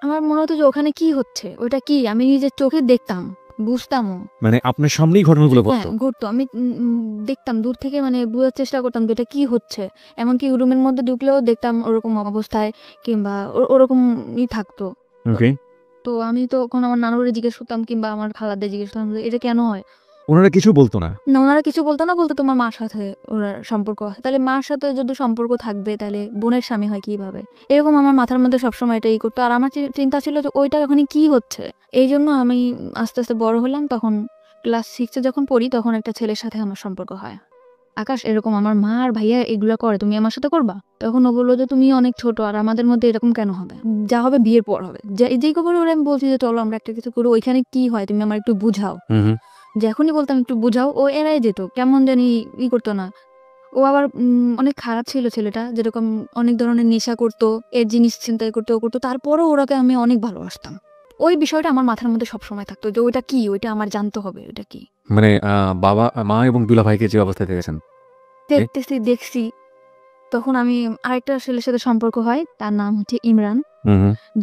আমার মনে হতো যে ওখানে কি হচ্ছে, ওটা কি আমি নিজের চোখে দেখতাম, বুঝতামও। মানে আপনার সামনেই ঘটনাগুলো ঘটতো? ঘটতো। আমি দেখতাম দূর থেকে, মানে বোঝার চেষ্টা করতাম যে এটা কি হচ্ছে। এমনকি রুমের মধ্যে ঢুকলেও দেখতাম ওরকম অবস্থায়, কিংবা ওরকমই থাকতো। ওকে। তো আমি তখন আমার নানুরে জিজ্ঞেস করতাম, কিংবা আমার খালাদের জিজ্ঞেস করতাম যে এটা কেন হয়। ওনারা কিছু বলতো না? না, ওনারা কিছু বলতো না, বলতো তোমার মার সাথে ওনার সম্পর্ক আছে। তাহলে মার সাথে যদি সম্পর্ক থাকবে, তাহলে বোনের স্বামী হয় কিভাবে? এরকম আমার মাথার মধ্যে সবসময় এটাই করতো। আর আমার চিন্তা ছিল যে ওইটা ওখানে কি হচ্ছে। এই জন্য আমি আস্তে আস্তে বড় হলাম। তখন ক্লাস 6-এ যখন পড়ি, তখন একটা ছেলের সাথে আমার সম্পর্ক হয়। আকাশ, এরকম আমার মা আর ভাইয়া এগুলো করে, তুমি আমার সাথে করবা? তখন ও বললো যে তুমি অনেক ছোট, আর আমাদের মধ্যে এরকম কেন হবে, যা হবে বিয়ের পর হবে। যেই খবর ওরা, আমি বলছি যে চলো আমরা একটা কিছু করি, ওইখানে কি হয় তুমি আমার একটু বুঝাও। যখনই বলতাম একটু বুঝাও, ও এড়াই যেত, কেমন জানি করতো না। ও আবার অনেক খারাপ ছিল ছেলেটা, যেরকম অনেক ধরনের নেশা করতো, এর জিনিস চিন্তাই করতো, ও করতো। তারপরেও ওরাকে আমি অনেক ভালোবাসতাম। ওই বিষয়টা আমার মাথার মধ্যে সবসময় থাকতো যে ওইটা কি, ওইটা আমার জানতে হবে, ওইটা কি। মানে বাবা মা এবং দুলা ভাইকে যে অবস্থায় দেখেছেন? দেখছি। তখন আমি আরেকটা ছেলের সাথে সম্পর্ক হয়, তার নাম হচ্ছে ইমরান।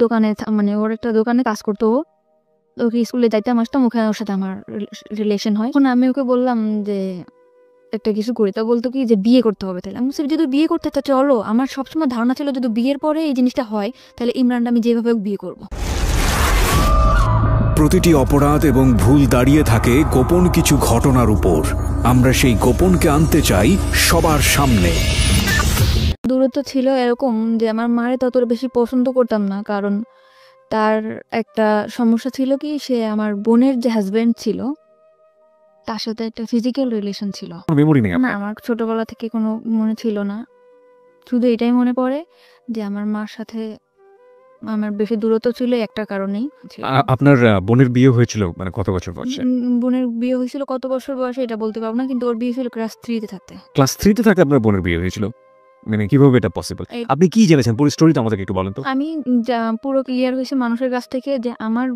দোকানে, মানে ওর একটা দোকানে কাজ করতো ও। ওকে স্কুলে যাইতাম আসতাম, ওখানে ওর সাথে আমার রিলেশন হয়। এখন আমি ওকে বললাম যে একটা কিছু করি, তা বলতো কি যে বিয়ে করতে হবে। তাহলে আমি যদি বিয়ে করতে তা চলো। আমার সবসময় ধারণা ছিল যদি বিয়ের পরে এই জিনিসটা হয়, তাহলে ইমরানটা আমি যেভাবে বিয়ে করব। প্রতিটি অপরাধ এবং ভুল দাঁড়িয়ে থাকে গোপন কিছু ঘটনার উপর। আমরা সেই গোপনকে আনতে চাই সবার সামনে। দূরত্ব ছিল এরকম যে আমার মারে ততটা বেশি পছন্দ করতাম না, কারণ তার একটা সমস্যা ছিল কি, সে আমার বোনের যে হাজবেন্ড ছিল তার সাথে একটা ফিজিক্যাল রিলেশন ছিল। মেমোরি নেই না, আমার ছোটবেলা থেকে কোনো মনে ছিল না। শুধু এটাই মনে পড়ে যে আমার মার সাথে আমার বেশি দূরত্ব ছিল একটা কারণেই। আপনার বোনের বিয়ে হয়েছিল মানে কত বছর বয়সে? বোনের বিয়ে হয়েছিল কত বছর বয়সে এটা বলতে পারবো না, কিন্তু ওর বিয়ে ছিল ক্লাস 3-তে থাকতে। ক্লাস 3-তে থাকতে আপনার বোনের বিয়ে হয়েছিল? মানে কিভাবে এটা পসিবল? আপনি কি জেনেছেন পুরো স্টোরিটা আমাদেরকে একটু বলেন তো। আমি পুরো ক্লিয়ার হয়েছে মানুষের কাছ থেকে যে আমার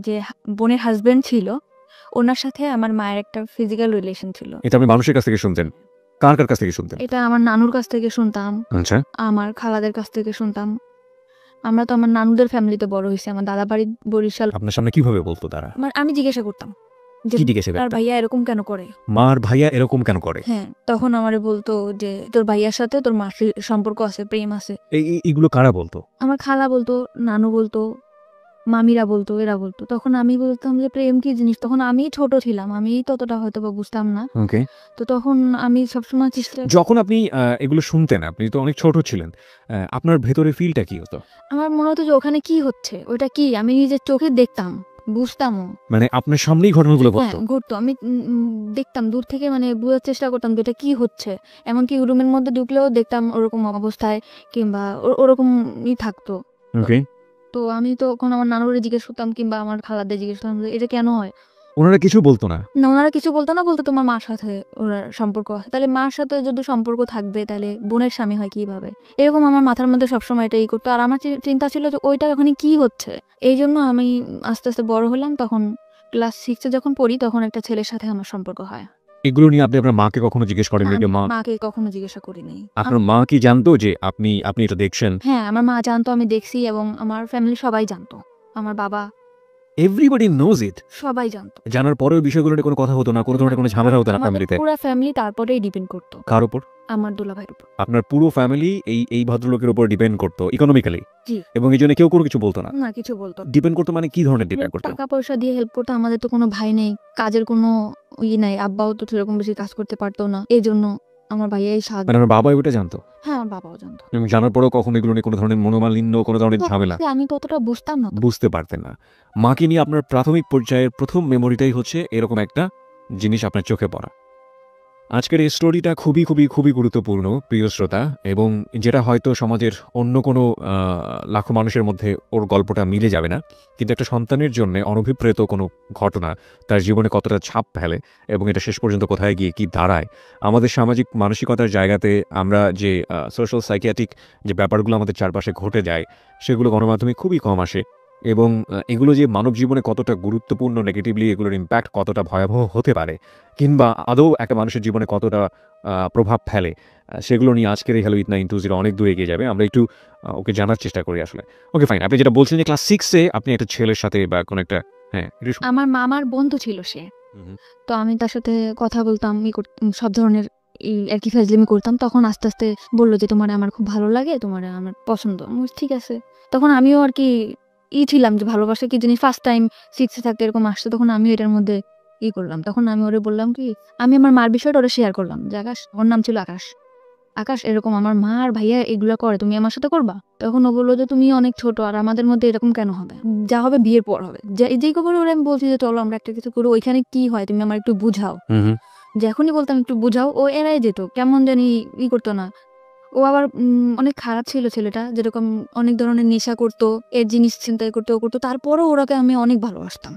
যে বোনের হাজবেন্ড ছিল, ওনার সাথে আমার মায়ের একটা ফিজিক্যাল রিলেশন ছিল। এটা আপনি মানুষের কাছ থেকে শুনতেন? কার কার কাছ থেকে শুনতেন? এটা আমার নানুর কাছ থেকে শুনতাম, আচ্ছা। আমার খালাদের কাছ থেকে শুনতাম। আমরা তো আমার নানুদের ফ্যামিলিতে বড় হয়েছি, আমার দাদা বাড়ি বরিশাল। আপনার সামনে কিভাবে বলতো তারা? আমি জিজ্ঞাসা করতাম যে কি জিজ্ঞাসা তার করতেন? ভাইয়া এরকম কেন করে। মার ভাইয়া এরকম কেন করে? হ্যাঁ, তখন আমারে বলতো যে তোর ভাইয়ার সাথে তোর মার সম্পর্ক আছে, প্রেম আছে। এইগুলো কারা বলতো? আমার খালা বলতো, নানু বলতো, মামিরা বলতো, এরা বলতো। তখন আমি বলতাম যে প্রেম কি জিনিস। তখন আমি ছোট ছিলাম, আমি ততটা হয়তো বা বুঝতাম না। ওকে। তো তখন আমি সবসময় যখন আপনি এগুলো শুনতেন, আপনি তো অনেক ছোট ছিলেন, আপনার ভেতরে ফিলটা কি হতো? আমার মনে হতো যে ওখানে কি হচ্ছে, ওইটা কি আমি নিজের চোখে দেখতাম, বুঝতামও। মানে আপনার সামনেই ঘটনাগুলো ঘটতো। আমি দেখতাম দূর থেকে, মানে বোঝার চেষ্টা করতাম যে এটা কি হচ্ছে। এমনকি রুমের মধ্যে ঢুকলেও দেখতাম ওরকম অবস্থায়, কিংবা ওরকমই থাকতো। ওকে। তো আমি তখন আমার নানুরে জিজ্ঞেস করতাম, কিংবা আমার খালাদের জিজ্ঞেস করতাম যে এটা কেন হয়। ওনারা কিছু বলতো না? না, ওনারা কিছু বলতো না, বলতো তোমার মার সাথে ওনার সম্পর্ক আছে। তাহলে মার সাথে যদি সম্পর্ক থাকবে, তাহলে বোনের স্বামী হয় কিভাবে? এরকম আমার মাথার মধ্যে সবসময় এটাই করতো। আর আমার চিন্তা ছিল যে ওইটা ওখানে কি হচ্ছে। এই জন্য আমি আস্তে আস্তে বড় হলাম। তখন ক্লাস 6-এ যখন পড়ি, তখন একটা ছেলের সাথে আমার সম্পর্ক হয়। এগুলো নিয়ে আপনি আপনার মাকে কখনো জিজ্ঞেস করেন? মাকে কখনো জিজ্ঞাসা করিনি। আপনার মা কি জানতো যে আপনি এটা দেখছেন? হ্যাঁ, আমার মা জানতো আমি দেখছি, এবং আমার ফ্যামিলি সবাই জানতো। আমার বাবা, এভরিবডি নোজ ইট। সবাই জানতো। জানার পরেও বিষয়গুলো নিয়ে কোনো কথা হতো না, কোনো ধরনের কোনো ঝামেলা হতো না ফ্যামিলিতে? পুরো ফ্যামিলি তারপরেই ডিপেন্ড করতো। কার উপর? আমার দুলাভাইয়ের উপর। আপনার পুরো ফ্যামিলি এই ভদ্রলোকের উপর ডিপেন্ড করতো ইকোনমিক্যালি? জি। এবং এই জন্য কেউ কোনো কিছু বলতো না? না, কিছু বলতো। ডিপেন্ড করতো মানে কি ধরনের ডিপেন্ড করতো? টাকা পয়সা দিয়ে হেল্প করতো। আমাদের তো কোনো ভাই নেই, কাজের কোনো নাই, আব্বাও তো সেরকম বেশি কাজ করতে পারতো না। এই জন্য আমার ভাইয়াই সাহায্য। মানে আমার বাবা ওটা জানতো? হ্যাঁ, আমার বাবাও জানতো। এবং জানার পরেও কখনো এগুলো নিয়ে কোনো ধরনের মনোমালিন্য, কোনো ধরনের ঝামেলা? আমি ততটা বুঝতাম না। বুঝতে পারতেন না। মাকে নিয়ে আপনার প্রাথমিক পর্যায়ের প্রথম মেমোরিটাই হচ্ছে এরকম একটা জিনিস আপনার চোখে পড়া। আজকের এই স্টোরিটা খুবই খুবই খুবই গুরুত্বপূর্ণ প্রিয় শ্রোতা, এবং যেটা হয়তো সমাজের অন্য কোনো লাখো মানুষের মধ্যে ওর গল্পটা মিলে যাবে না, কিন্তু একটা সন্তানের জন্য অনভিপ্রেত কোনো ঘটনা তার জীবনে কতটা ছাপ ফেলে এবং এটা শেষ পর্যন্ত কোথায় গিয়ে কি দাঁড়ায়। আমাদের সামাজিক মানসিকতার জায়গাতে আমরা যে সোশ্যাল সাইকিয়াট্রিক যে ব্যাপারগুলো আমাদের চারপাশে ঘটে যায়, সেগুলো গণমাধ্যমে খুবই কম আসে। এবং এগুলো যে মানব জীবনে কতটা গুরুত্বপূর্ণ, নেগেটিভলি এগুলোর ইম্প্যাক্ট কতটা ভয়াবহ হতে পারে, কিংবা আদৌ একটা মানুষের জীবনে কতটা প্রভাব ফেলে, সেগুলো নিয়ে আজকের এই হ্যালো উইথ 920 অনেক দূর এগিয়ে যাবে। আমরা একটু ওকে জানার চেষ্টা করি আসলে। ওকে ফাইন, আপনি যেটা বলছেন যে ক্লাস 6-এ আপনি একটা ছেলের সাথে বা কোনো একটা, হ্যাঁ আমার মামার বন্ধু ছিল সে। তো আমি তার সাথে কথা বলতাম, সব ধরনের আর কি ফাজলামি করতাম। তখন আস্তে আস্তে বললো যে তোমার আমার খুব ভালো লাগে, তোমার আমার পছন্দ। ঠিক আছে, তখন আমিও আর কি ছিলাম যে ভালোবাসা কি জিনিস, ফার্স্ট টাইম 6-এ থাকতে এরকম আসছে, তখন আমিও এটার মধ্যে করলাম। তখন আমি ওরে বললাম কি, আমি আমার মার বিষয়টা ওরা শেয়ার করলাম যে আকাশ, ওর নাম ছিল আকাশ, আকাশ এরকম আমার মা আর ভাইয়া এগুলো করে, তুমি আমার সাথে করবা? তখন ও বললো যে তুমি অনেক ছোট, আর আমাদের মধ্যে এরকম কেন হবে, যা হবে বিয়ের পর হবে। যেই খবর ওরা, আমি বলছি যে চলো আমরা একটা কিছু করবো, ওইখানে কি হয় তুমি আমার একটু বুঝাও। যখনই বলতাম একটু বুঝাও, ও এড়াই যেত, কেমন জানি করতো না। ও আবার অনেক খারাপ ছিল ছেলেটা, যেরকম অনেক ধরনের নেশা করতো, এর জিনিস ছিনতাই করতো, ও করতো। তারপরও ওরাকে আমি অনেক ভালোবাসতাম।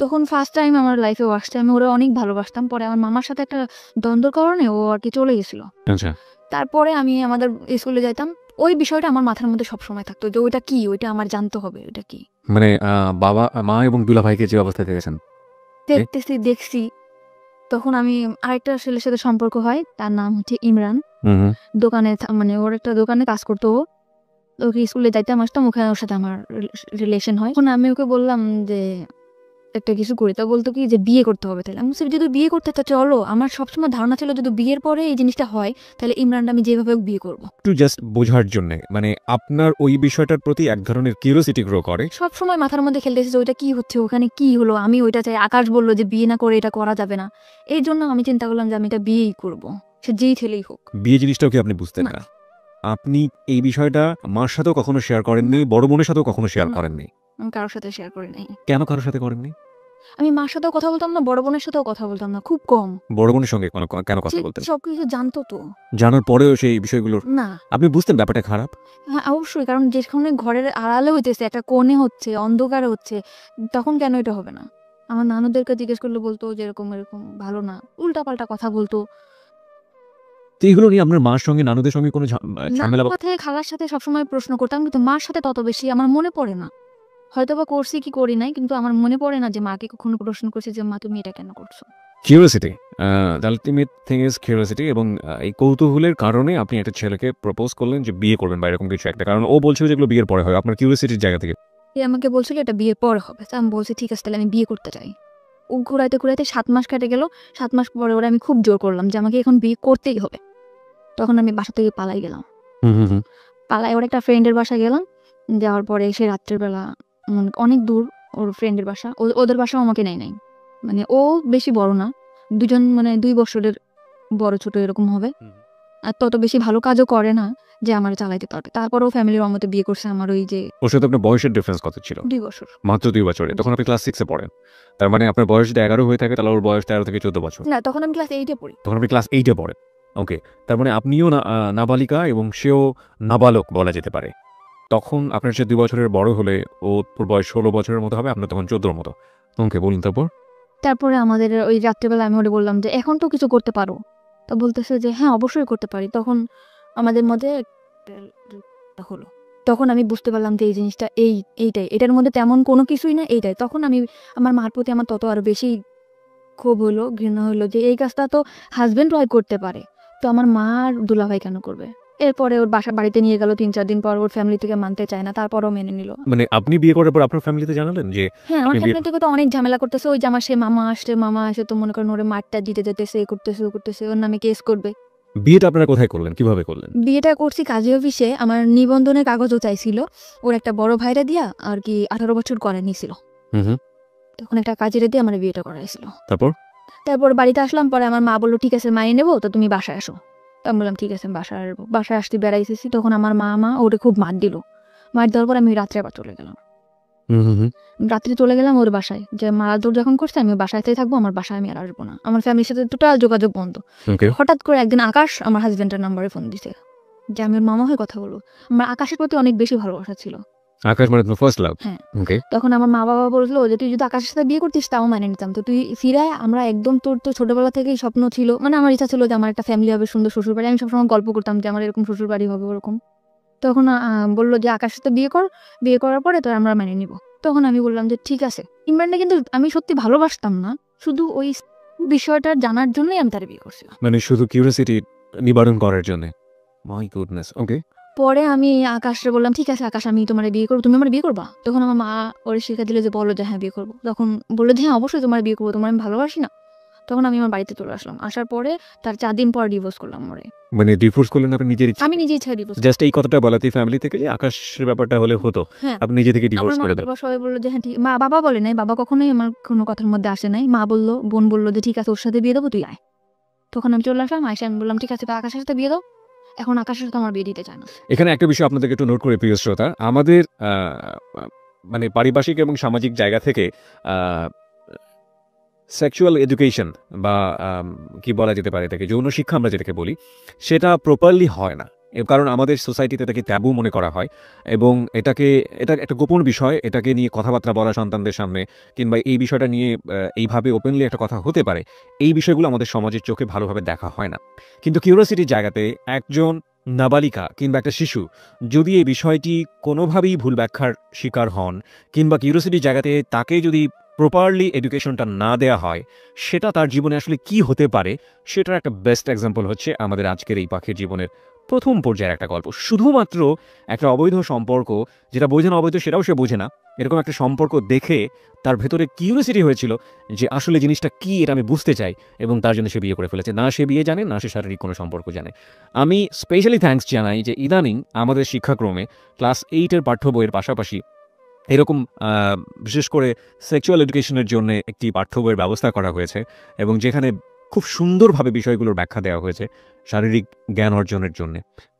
তখন ফার্স্ট টাইম আমার লাইফে আসছে, আমি ওরা অনেক ভালোবাসতাম। পরে আমার মামার সাথে একটা দ্বন্দ্বের কারণে ও আর কি চলে গেছিল। আচ্ছা, তারপরে আমি আমাদের স্কুলে যাইতাম, ওই বিষয়টা আমার মাথার মধ্যে সবসময় থাকতো যে ওইটা কি, ওইটা আমার জানতে হবে, ওইটা কি। মানে বাবা মা এবং দুলা ভাইকে যে অবস্থায় দেখেছেন, দেখছি। তখন আমি আরেকটা ছেলের সাথে সম্পর্ক হয়, তার নাম হচ্ছে ইমরান। দোকানে মানে ওর একটা দোকানে কাজ করতো। ওকে স্কুলে যাইতাম আসতাম, ওখানে ওর সাথে আমার রিলেশন হয়। তখন আমি ওকে বললাম যে একটা কিছু করি, তা বলতো কি যে বিয়ে করতে হবে। তাহলে আমি যদি বিয়ে করতে তো চলো, আমার সবসময় ধারণা ছিল যদি বিয়ের পরে এই জিনিসটা হয় তাহলে ইমরানটা আমি যেভাবে বিয়ে করবো। একটু জাস্ট বোঝার জন্য, মানে আপনার ওই বিষয়টার প্রতি এক ধরনের কিউরিওসিটি গ্রো করে। সবসময় মাথার মধ্যে খেলতেছে যে ওইটা কি হচ্ছে, ওখানে কি হলো, আমি ওইটা চাই। আকাশ বললো যে বিয়ে না করে এটা করা যাবে না, এই জন্য আমি চিন্তা করলাম যে আমি এটা বিয়েই করবো, সে যেই ছেলেই হোক। বিয়ে জিনিসটাও কি আপনি বুঝতেন না? আপনি এই বিষয়টা মার সাথেও কখনো শেয়ার করেননি, বড় বোনের সাথেও কখনো শেয়ার করেননি? আমি কারোর সাথে শেয়ার করি নাই। কেন কারোর সাথে করেননি? আমি মার সাথেও কথা বলতাম না, বড় বোনের সাথেও কথা বলতাম না, খুব কম। বড় বোনের সঙ্গে কেন কথা বলতেন? সবকিছু জানতো তো, জানার পরেও সেই বিষয়গুলোর না আপনি বুঝতেন ব্যাপারটা খারাপ? হ্যাঁ অবশ্যই, কারণ যেখানে ঘরের আড়ালে হইতেছে, একটা কোণে হচ্ছে, অন্ধকারে হচ্ছে, তখন কেন এটা হবে না? আমার নানুদেরকে জিজ্ঞেস করলে বলতো যে এরকম এরকম ভালো না, উল্টাপাল্টা কথা বলতো। তো এগুলো নিয়ে আপনার মার সঙ্গে নানুদের সঙ্গে কোনো ঝামেলা? কথায় খালার সাথে সবসময় প্রশ্ন করতাম, কিন্তু মার সাথে তত বেশি আমার মনে পড়ে না। হয়তো বা করছি কি করি নাই, কিন্তু আমার মনে পড়ে না যে মাকে কখনো প্রশ্ন করছি যে মা তুমি এটা কেন করছো। Curiosity, the ultimate thing is curiosity. এবং এই কৌতূহলের কারণে আপনি একটা ছেলেকে প্রপোজ করলেন যে বিয়ে করবেন বা এরকম কিছু একটা, কারণ ও বলছিল যেগুলো বিয়ের পরে হয়, আপনার কিউরিওসিটির জায়গা থেকে। আমাকে বলছিল এটা বিয়ের পরে হবে, তো আমি বলছি ঠিক আছে তাহলে আমি বিয়ে করতে চাই। ও ঘুরাইতে ঘুরাইতে 7 মাস কেটে গেল। 7 মাস পরে ওরা আমি খুব জোর করলাম যে আমাকে এখন বিয়ে করতেই হবে। তখন আমি বাসা থেকে পালাই গেলাম। পালাই ওর একটা ফ্রেন্ডের বাসা গেলাম। যাওয়ার পরে সে রাত্রের বেলা অনেক দূর ওর ফ্রেন্ডের বাসা, ওদের বাসাও আমাকে নেয় নাই। মানে ও বেশি বড় না, দুজন মানে 2 বছরের বড় ছোট এরকম হবে, আর তত বেশি ভালো কাজও করে না যে আমার চালাইতে পারবে। তারপরেও ফ্যামিলির অমতে বিয়ে করছে আমার ওই যে। ওর সাথে আপনার বয়সের ডিফারেন্স কত ছিল? 2 বছর। মাত্র 2 বছরে? তখন আপনি ক্লাস 6-এ পড়েন, তার মানে আপনার বয়স যদি 11 হয়ে থাকে তাহলে ওর বয়স 13 থেকে 14 বছর। না, তখন আমি ক্লাস 8-এ পড়ি। তখন আপনি ক্লাস 8-এ পড়েন। ওকে, তার মানে আপনিও নাবালিকা এবং সেও নাবালক বলা যেতে পারে। তখন আপনার সে 2 বছরের বড় হলে ওর বয়স 16 বছরের মতো হবে, আপনার তখন 14-র মতো। ওকে, বলুন তারপর। তারপরে আমাদের ওই রাত্রেবেলা আমি ওরে বললাম যে এখন তো কিছু করতে পারো, তো বলতেছে যে হ্যাঁ অবশ্যই করতে পারি। তখন আমাদের মধ্যে হলো, তখন আমি বুঝতে পারলাম যে এই জিনিসটা এইটাই, এটার মধ্যে তেমন কোনো কিছুই না, এইটাই। তখন আমি আমার মার প্রতি আমার তত আরো বেশি ক্ষোভ হলো, ঘৃণা হলো যে এই কাজটা তো হাজবেন্ড ওয়াইফ করতে পারে, তো আমার মা আর দুলাভাই কেন করবে। এরপরে ওর বাড়িতে নিয়ে গেল 3-4 দিন পর, ওর ফ্যামিলি থেকে মানতে চায় না, তারপরও মেনে নিল। মানে আপনি বিয়ে করার পর আপনার ফ্যামিলিতে জানালেন যে? হ্যাঁ, আমার ফ্যামিলি থেকে তো অনেক ঝামেলা করতেছে, ওই যে আমার সে মামা আসে তো মনে করেন ওরে মারটা দিতে যেতেছে, এ করতেছে ও করতেছে, ওর নামে কেস করবে। বিয়েটা আপনারা কোথায় করলেন, কিভাবে করলেন? বিয়েটা করছি কাজী অফিসে, আমার নিবন্ধনের কাগজও চাইছিল, ওর একটা বড় ভাইরা দিয়া আর কি 18 বছর করে নিছিল। তখন একটা কাজীরে দিয়ে আমার বিয়েটা করাইছিল। তারপর বাড়িতে আসলাম, পরে আমার মা বললো ঠিক আছে মাইনে নেবো, তো তুমি বাসায় আসো। তো আমি বললাম ঠিক আছে বাসায় আসতে বেড়াইতেছি। তখন আমার মা ওরে খুব মার দিল। মার দেওয়ার পর আমি রাত্রে আবার চলে গেলাম। রাত্রে চলে গেলাম ওর বাসায়, যে মারাদুর যখন করছে আমি বাসাতেই থাকবো, আমার বাসায় আমি আর আসবো না, আমার ফ্যামিলির সাথে টোটাল যোগাযোগ বন্ধ। হঠাৎ করে একদিন আকাশ আমার হাজবেন্ডের নাম্বারে ফোন দিছে যে আমি ওর মামা হয়ে কথা বলবো। আমার আকাশের প্রতি অনেক বেশি ভালোবাসা ছিল। আকাশ মানে তোমার ফার্স্ট লাভ? হ্যাঁ। তখন আমার মা বাবা বললো যে তুই যদি আকাশের সাথে বিয়ে করতিস তাও মানে নিতাম, তো তুই ফিরায়, আমরা একদম তোর তো ছোটবেলা থেকেই স্বপ্ন ছিল, মানে আমার ইচ্ছা ছিল যে আমার একটা ফ্যামিলি হবে, সুন্দর শ্বশুর বাড়ি। আমি সবসময় গল্প করতাম যে আমার এরকম শ্বশুর বাড়ি হবে ওরকম। তখন বললো যে আকাশের সাথে বিয়ে কর, বিয়ে করার পরে তো আমরা মেনে নিব। তখন আমি বললাম যে ঠিক আছে। ইমরানকে কিন্তু আমি সত্যি ভালোবাসতাম না, শুধু ওই বিষয়টা জানার জন্যই আমি তার বিয়ে করছিলাম। মানে শুধু কিউরিওসিটি নিবারণ করার জন্য। My goodness. ওকে। পরে আমি আকাশে বললাম ঠিক আছে আকাশ, আমি তোমার বিয়ে করবো, তুমি আমার বিয়ে করবা? তখন আমার মা ওরে শিখা দিল যে বলো যে হ্যাঁ বিয়ে করবো। তখন বললো যে হ্যাঁ অবশ্যই তোমার বিয়ে করবো, তোমার আমি ভালোবাসি না। তখন আমি আমার বাড়িতে চলে আসলাম, আসার পরে তার 4 দিন পর ডিভোর্স করলাম ওরে। মানে ডিভোর্স করলেন আপনি নিজের ইচ্ছা? আমি নিজে ইচ্ছা ডিভোর্স। জাস্ট এই কথাটা বলাতেই ফ্যামিলি থেকে যে আকাশের ব্যাপারটা হলে হতো, হ্যাঁ আপনি নিজে থেকে আমার ডিভোর্স মা করে দেন। বাবা সবাই বললো যে হ্যাঁ ঠিক। মা বাবা বলে নাই, বাবা কখনোই আমার কোনো কথার মধ্যে আসে নাই। মা বললো, বোন বললো যে ঠিক আছে ওর সাথে বিয়ে দেবো, তুই আয়। তখন আমি চলে আসলাম, আয়সা আমি বললাম ঠিক আছে আকাশের সাথে বিয়ে দাও। এখন আকাশের সাথে আমার বিয়ে দিতে চায় না। এখানে একটা বিষয় আপনাদেরকে একটু নোট করে প্রিয় শ্রোতা, আমাদের মানে পারিপার্শ্বিক এবং সামাজিক জায়গা থেকে সেক্সুয়াল এডুকেশন বা কি বলা যেতে পারে এটাকে, যৌন শিক্ষা আমরা যেটাকে বলি, সেটা প্রপারলি হয় না। এর কারণ আমাদের সোসাইটিতে এটাকে ট্যাবু মনে করা হয় এবং এটা একটা গোপন বিষয়। এটাকে নিয়ে কথাবার্তা বলা সন্তানদের সামনে কিংবা এই বিষয়টা নিয়ে এইভাবে ওপেনলি একটা কথা হতে পারে, এই বিষয়গুলো আমাদের সমাজের চোখে ভালোভাবে দেখা হয় না। কিন্তু কিউরিওসিটির জায়গাতে একজন নাবালিকা কিংবা একটা শিশু যদি এই বিষয়টি কোনোভাবেই ভুল ব্যাখ্যার শিকার হন কিংবা কিউরিওসিটির জায়গাতে তাকে যদি প্রপারলি এডুকেশনটা না দেওয়া হয়, সেটা তার জীবনে আসলে কি হতে পারে সেটার একটা বেস্ট এক্সাম্পল হচ্ছে আমাদের আজকের এই পাখির জীবনের প্রথম পর্যায়ের একটা গল্প। শুধুমাত্র একটা অবৈধ সম্পর্ক, যেটা বোঝে না অবৈধ সেটাও সে বোঝে না, এরকম একটা সম্পর্ক দেখে তার ভেতরে কিউরিওসিটি হয়েছিল যে আসলে জিনিসটা কি, এটা আমি বুঝতে চাই, এবং তার জন্য সে বিয়ে করে ফেলেছে। না সে বিয়ে জানে, না সে শারীরিক কোনো সম্পর্ক জানে। আমি স্পেশালি থ্যাঙ্কস জানাই যে ইদানিং আমাদের শিক্ষাক্রমে ক্লাস 8-এর পাঠ্য বইয়ের পাশাপাশি এরকম বিশেষ করে সেক্সুয়াল এডুকেশনের জন্য একটি পাঠ্য বইয়ের ব্যবস্থা করা হয়েছে এবং যেখানে খুব সুন্দরভাবে বিষয়গুলোর ব্যাখ্যা দেওয়া হয়েছে শারীরিক জ্ঞান অর্জনের জন্য।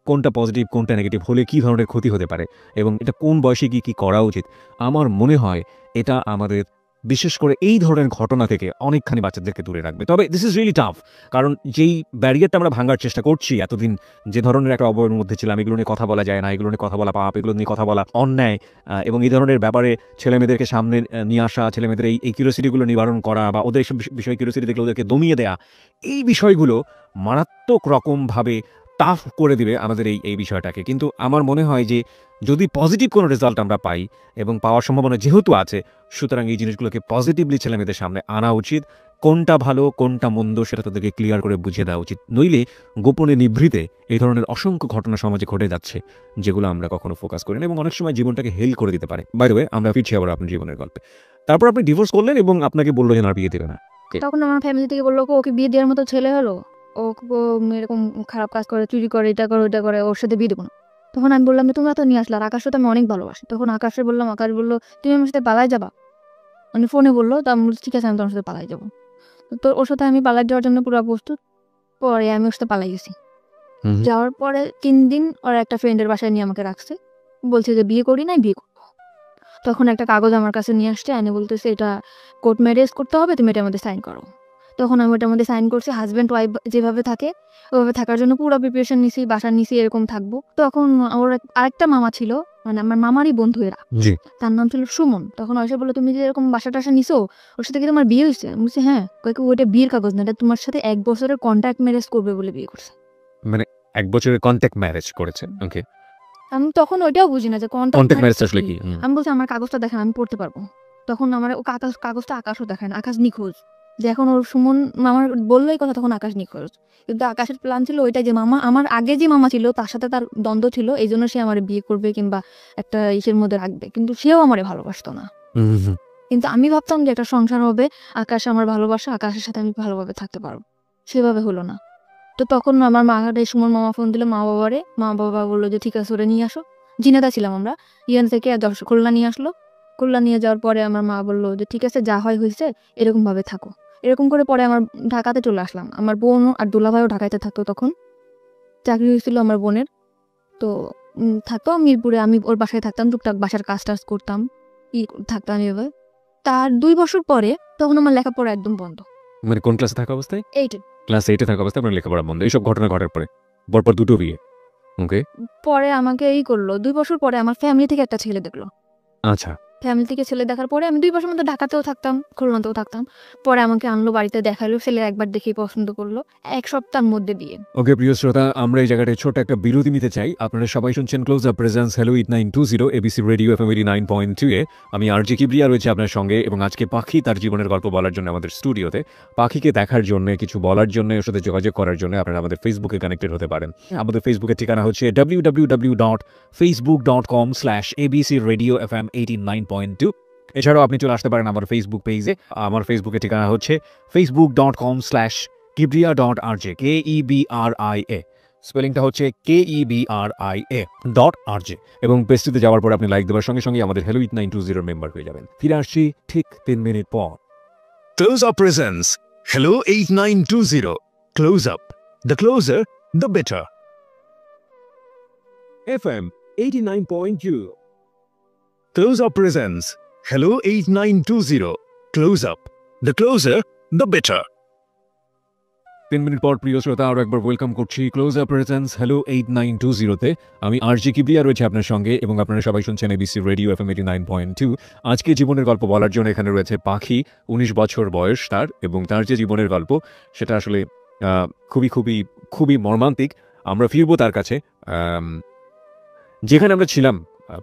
কোনটা পজিটিভ, কোনটা নেগেটিভ, হলে কী ধরনের ক্ষতি হতে পারে এবং এটা কোন বয়সে গিয়ে কী করা উচিত। আমার মনে হয় এটা আমাদের বিশেষ করে এই ধরনের ঘটনা থেকে অনেকখানি বাচ্চাদেরকে দূরে রাখবে। তবে দিস ইজ রিয়েলি টাফ, কারণ যেই ব্যারিয়ারটা আমরা ভাঙার চেষ্টা করছি এতদিন, যে ধরনের একটা অবয়ের মধ্যে ছিলাম, এগুলো নিয়ে কথা বলা যায় না, এগুলো নিয়ে কথা বলা পাপ, এগুলো নিয়ে কথা বলা অন্যায়, এবং এই ধরনের ব্যাপারে ছেলেমেয়েদেরকে সামনে নিয়ে আসা, ছেলেমেয়েদের এই কিউরিওসিটিগুলো নিবারণ করা বা ওদের এইসব বিষয় কিউরিওসিটি দেখলে ওদেরকে দমিয়ে দেয়া, এই বিষয়গুলো মারাত্মক রকমভাবে টাফ করে দিবে আমাদের এই বিষয়টাকে। কিন্তু আমার মনে হয় যে যদি পজিটিভ কোনো রেজাল্ট আমরা পাই এবং পাওয়ার সম্ভাবনা যেহেতু আছে, সুতরাং এই জিনিসগুলোকে পজিটিভলি ছেলেমেয়েদের সামনে আনা উচিত। কোনটা ভালো কোনটা মন্দ সেটা তাদেরকে ক্লিয়ার করে বুঝিয়ে দেওয়া উচিত। নইলে গোপনে নিভৃতে এই ধরনের অসংখ্য ঘটনা সমাজে ঘটে যাচ্ছে যেগুলো আমরা কখনো ফোকাস করি না এবং অনেক সময় জীবনটাকে হেল করে দিতে পারে। বাই দ্য ওয়ে, আমরা ফিরছি আবার আপনার জীবনের গল্পে। তারপর আপনি ডিভোর্স করলেন এবং আপনাকে বললো যে না বিয়ে দেবে না। তখন আমার ফ্যামিলি থেকে বললো ওকে বিয়ে দেওয়ার মতো ছেলে হলো, ও এরকম খারাপ কাজ করে, চুরি করে, এটা করে ওটা করে, ওর সাথে বিয়ে দেবো না। তখন আমি বললাম যে তোমরা তো নিয়ে আসলে, আর আকাশও তো আমি অনেক ভালোবাসি। তখন আকাশে বললাম, আকাশ বললো তুমি আমার সাথে পালাই যাবা? মানে ফোনে বললো, তা আমি বলছি ঠিক আছে আমি তোমার সাথে পালাই যাবো। তো ওর সাথে আমি পালাই যাওয়ার জন্য পুরো প্রস্তুত। পরে আমি ওর সাথে পালাই গেছি। যাওয়ার পরে 3 দিন ওর একটা ফ্রেন্ডের বাসায় নিয়ে আমাকে রাখছে, বলছে যে বিয়ে করি নাই, বিয়ে করবো। তখন একটা কাগজ আমার কাছে নিয়ে আসছে, এনে বলতেছে এটা কোর্ট ম্যারেজ করতে হবে, তুমি এটার মধ্যে সাইন করো। তখন আমি ওটার মধ্যে সাইন করছি। হাজব্যান্ড ওয়াইফ যেভাবে থাকে ওইভাবে থাকার জন্য পুরো প্রিপারেশন নিছি, বাসা নিছি, এরকম থাকবো। তখন ওর আরেকটা মামা ছিল, মানে আমার মামারই বন্ধু এরা, তার নাম ছিল সুমন। তখন এসে বললো তুমি যে এরকম বাসা টাসা নিছো, ওর সাথে কি তোমার বিয়ে হয়েছে? আমি বলছি হ্যাঁ। কয়েক ওইটা বিয়ের কাগজ না, এটা তোমার সাথে 1 বছরের কন্ট্রাক্ট ম্যারেজ করবে বলে বিয়ে করছে। মানে 1 বছরের কন্ট্যাক্ট ম্যারেজ করেছে? ওকে। আমি তখন ওইটাও বুঝি না যে কন্ট্যাক্ট ম্যারেজ আসলে কি। আমি বলছি আমার কাগজটা দেখেন, আমি পড়তে পারবো। তখন আমার ও কাগজটা আকাশও দেখায় না, আকাশ নিখোঁজ। যে এখন ওর সুমন মামার বললো এই কথা, তখন আকাশ নিখোঁজ। কিন্তু আকাশের প্ল্যান ছিল ওইটাই যে মামা, আমার আগে যে মামা ছিল তার সাথে তার দ্বন্দ্ব ছিল, এই জন্য সে আমার বিয়ে করবে কিংবা একটা ইসের মধ্যে রাখবে, কিন্তু সেও আমারে ভালোবাসতো না। কিন্তু আমি ভাবতাম যে একটা সংসার হবে, আকাশ আমার ভালোবাসা, আকাশের সাথে আমি ভালোভাবে থাকতে পারবো। সেভাবে হলো না। তো তখন আমার সুমন মামা ফোন দিল মা বাবারে, মা বাবা বললো যে ঠিক আছে ওরা নিয়ে আসো। জিনেদা ছিলাম আমরা, ইয়ান থেকে খুলনা নিয়ে আসলো। খুলনা নিয়ে যাওয়ার পরে আমার মা বললো যে ঠিক আছে যা হয় হয়েছে, এরকম ভাবে থাকো। এরকম করে পরে আমার ঢাকাতে চলে আসলাম। আমার বোন আর দুলাভাইও ঢাকাতে থাকতো, তখন চাকরি হয়েছিল আমার বোনের। তো থাকতো মিরপুরে, আমি ওর বাসায় থাকতাম, টুকটাক বাসার কাজ টাজ করতাম, থাকতাম এভাবে। তার 2 বছর পরে তখন আমার লেখাপড়া একদম বন্ধ। মানে কোন ক্লাসে থাকা অবস্থায়? 8 ক্লাস 8-এ থাকা অবস্থায় আপনার লেখাপড়া বন্ধ, এইসব ঘটনা ঘটার পরে পরপর 2টো বিয়ে। ওকে। পরে আমাকে করলো 2 বছর পরে আমার ফ্যামিলি থেকে একটা ছেলে দেখলো। আচ্ছা। ফ্যামিলি থেকে ছেলে দেখার পরে আমি 2 বছর মধ্যে ঢাকাতেও থাকতাম, খুলনাতেও থাকতাম। পরে আমাকে আনলো বাড়িতে দেখালো, ছেলে একবার দেখেই পছন্দ করলো। 1 সপ্তাহের মধ্যে বিয়ে। ওকে প্রিয় শ্রোতা, আমরা এই জায়গাটায় ছোট একটা বিরতি নিতে চাই। আপনারা সবাই শুনছেন close up presence hello 8920 ABC radio FM 89.2 এ। আমি আরজে কিবরিয়া রয়েছে আপনার সঙ্গে, এবং আজকে পাখি তার জীবনের গল্প বলার জন্য আমাদের স্টুডিওতে। পাখিকে দেখার জন্য, কিছু বলার জন্য, ওর সাথে যোগাযোগ করার জন্য আপনারা আমাদের ফেসবুকে কানেক্টেড হতে পারেন। আমাদের ফেসবুকের ঠিকানা হচ্ছে www.facebook.com/abcradiofm89.2। এছাড়াও আপনি চলে আসতে পারেন আমার ফেসবুক পেজে। আমার ফেসবুকের ঠিকানা হচ্ছে facebook.com/kibria.rj, KEBRIA, স্পেলিংটা হচ্ছে KEBRIA.RJ। এবং পেজটিতে যাওয়ার পর আপনি লাইক দেওয়ার সঙ্গে সঙ্গে আমাদের হ্যালো 8920 মেম্বার হয়ে যাবেন। ফিরে আসছি ঠিক 3 মিনিট পর। Close Up presents Hello 8920. Close Up. The closer, the better. FM 89.2। Close Up presents Hello 8920. Close Up. The closer, the better. 3 minute পর প্রিয় শ্রোতা, আরও একবার ওয়েলকাম করছি ক্লোজ আপ প্রেজেন্স হ্যালো 8920-তে। আমি আরজে কিবরিয়া রয়েছে আপনার সঙ্গে, এবং আপনারা সবাই শুনছেন এবিসি রেডিও এফএম 89.2। আজকে জীবনের গল্প বলার জন্য এখানে রয়েছে পাখি। 19 বছর বয়স তার, এবং তার যে জীবনের গল্প সেটা আসলে খুবই খুবই খুবই মর্মান্তিক। আমরা ফিরবো তার কাছে যেখানে আমরা ছিলাম।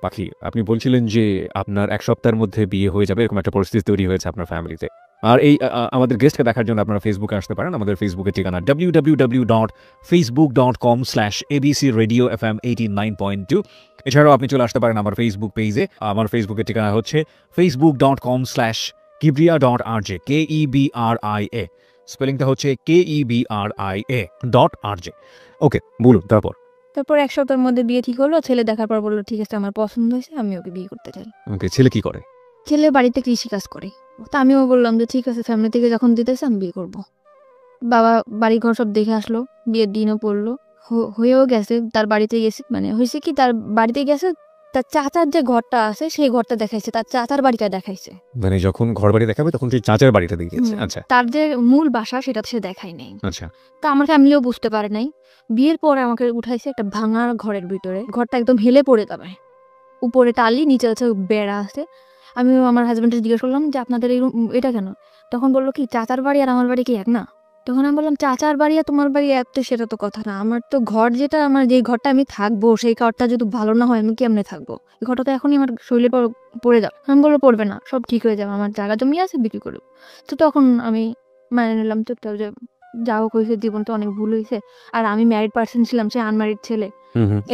পাখি, আপনি বলছিলেন যে আপনার 1 সপ্তাহের মধ্যে বিয়ে হয়ে যাবে, এরকম একটা পরিস্থিতি তৈরি হয়েছে আপনার ফ্যামিলিতে। আর এই আমাদের গেস্টকে দেখার জন্য আপনারা ফেসবুকে আসতে পারেন। আমাদের ফেসবুকের ঠিকানা www.facebook.com/abcradiofm89.2। এছাড়াও আপনি চলে আসতে পারেন আমার ফেসবুক পেজে। আমার ফেসবুকের ঠিকানা হচ্ছে facebook.com/kibria.rj, KEBRIA, স্পেলিংটা হচ্ছে KEBRIA.RJ। ওকে, বলুন তারপর। তারপর 1 সপ্তাহের মধ্যে বিয়ে ঠিক হলো। ছেলে দেখার পর বললো ঠিক আছে, আমার পছন্দ হয়েছে, আমি ওকে বিয়ে করতে চাই। ওকে, ছেলে কি করে? ছেলে বাড়িতে কৃষিকাজ করে। তো আমিও বললাম যে ঠিক আছে, ফ্যামিলি থেকে যখন দিতেছে আমি বিয়ে করব। বাবা বাড়ি ঘর সব দেখে আসলো, বিয়ের দিনও পড়লো, হয়েও গেছে। তার বাড়িতে গেছে, মানে হয়েছে কি, তার বাড়িতে গেছে, তার চাচার যে ঘরটা আছে সেই ঘরটা দেখাইছে, তার চাচার বাড়িটা দেখাইছে। মানে যখন ঘর বাড়ি দেখাবে তখন সেই চাচার বাড়িটা দেখিয়েছে? আচ্ছা, তার যে মূল বাসা সেটা সে দেখাই নাই। আচ্ছা। তা আমার ফ্যামিলিও বুঝতে পারে নাই। বিয়ের পরে আমাকে উঠাইছে একটা ভাঙার ঘরের ভিতরে। ঘরটা একদম হেলে পড়ে যাবে, উপরে টালি, নিচে আছে বেড়া আছে। আমি আমার হাজব্যান্ডকে জিজ্ঞেস করলাম যে আপনাদের এই এটা কেন? তখন বললো কি, চাচার বাড়ি আর আমার বাড়ি কি এক না? তখন আমি বললাম চাচার বাড়ি আর তোমার বাড়ি এক তো সেটা তো কথা না। আমার তো ঘর যেটা, আমার যেই ঘরটা আমি থাকবো সেই ঘরটা যদি ভালো না হয় আমি কেমনে থাকবো? এই ঘরটা তো এখনই আমার শরীরে পড়ে যাবে। আমি বললো পড়বে না, সব ঠিক হয়ে যাবে, আমার জায়গা জমি আছে, বিক্রি করবো। তো তখন আমি মানে নিলাম চুপচাপ যে যা হোক হয়েছে, জীবনটা অনেক ভুল হয়েছে। আর আমি ম্যারিড পার্সন ছিলাম, সে আনম্যারিড ছেলে।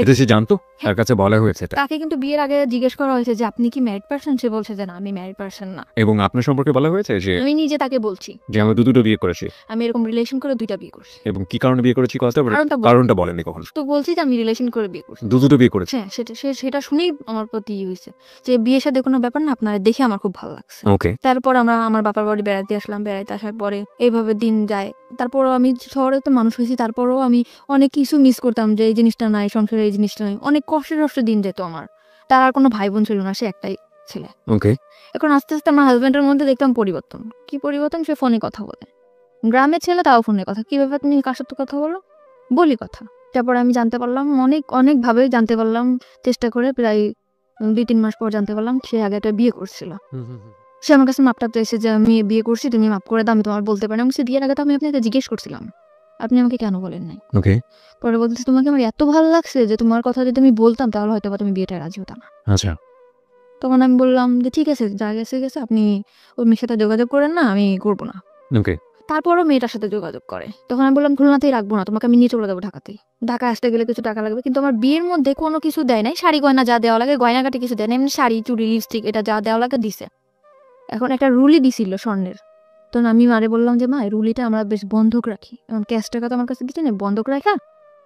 এটা সে জানতো? তার কাছে বলা হয়েছে এটা? তাকে কিন্তু বিয়ের আগে জিজ্ঞেস করা হয়েছে যে আপনি কি ম্যারিড পার্সন? সে বলছে যে না, আমি ম্যারিড পার্সন না। এবং আপনার সম্পর্কে বলা হয়েছে যে? আমি নিজে তাকে বলছি যে আমি দুটো বিয়ে করেছি, আমি এরকম রিলেশন করে 2টা বিয়ে করছি। এবং কি কারণে বিয়ে করেছি কারণটা বলেননি কখন? তো বলছি যে আমি রিলেশন করে বিয়ে করছি। দুটো বিয়ে করেছি? হ্যাঁ, সেটা শুনেই আমার প্রতি হয়েছে যে বিয়ের সাথে কোনো ব্যাপার না, আপনারা দেখে আমার খুব ভালো লাগছে। ওকে। তারপর আমরা আমার বাবার বাড়ি বেড়াতে আসলাম। বেড়াতে আসার পরে এইভাবে দিন যায়। তারপরও আমি শহরে তো মানুষ হয়েছি, তারপরও আমি অনেক কিছু মিস করতাম যে এই জিনিসটা নাই, সংসারে এই জিনিসটা নাই। অনেক কষ্টে দিন যেত আমার। তার আর কোনো ভাই বোন ছিল না, সে একটাই ছেলে। ওকে। এখন আস্তে আস্তে আমার হাজব্যান্ডের মধ্যে দেখতাম পরিবর্তন। কি পরিবর্তন? সে ফোনে কথা বলে। গ্রামের ছেলে, তাও ফোনে কথা। কি ব্যাপার, তুমি কার সাথে কথা বলো? বলি কথা। তারপর আমি জানতে পারলাম, অনেকভাবে জানতে পারলাম, চেষ্টা করে প্রায় 2-3 মাস পর জানতে পারলাম সে আগে একটা বিয়ে করছিল। সে আমার কাছে মাপটা চাইছে যে আমি বিয়ে করছি, তুমি মাপ করে দাও, আমি তোমার বলতে পারি না। সে বিয়ের আগে তো আমি আপনাকে জিজ্ঞেস করছিলাম, আপনি আমাকে কেন বলেন নাই? ওকে। পরে বলতেছে তোমাকে আমার এত ভালো লাগছে যে তোমার কথা যদি আমি বলতাম তাহলে হয়তো তুমি বিয়েটা রাজি হতো না। আচ্ছা। তখন আমি বললাম যে ঠিক আছে, যা গেছে গেছে, আপনি ওই মেয়ের সাথে যোগাযোগ করেন না, আমি করবো না। ওকে। তারপরও মেয়েটার সাথে যোগাযোগ করে। তখন আমি বললাম খুলনাতেই রাখবো না, তোমাকে আমি নিয়ে চলে যাবো ঢাকাতেই। ঢাকা আসতে গেলে কিছু টাকা লাগবে। কিন্তু আমার বিয়ের মধ্যে কোনো কিছু দেয় নাই, শাড়ি গয়না যা দেওয়া লাগে, গয়নাঘাটি কিছু দেয় না, এমনি শাড়ি, চুড়ি, লিপস্টিক, এটা যা দেওয়া লাগে দিছে। এখন একটা রুলি দিছিল স্বর্ণের। তখন আমি মারে বললাম যে মা, রুলিটা আমরা বেশ বন্ধক রাখি, এখন ক্যাশ টাকা তো আমার কাছে দিচ্ছে না, বন্ধক রাখা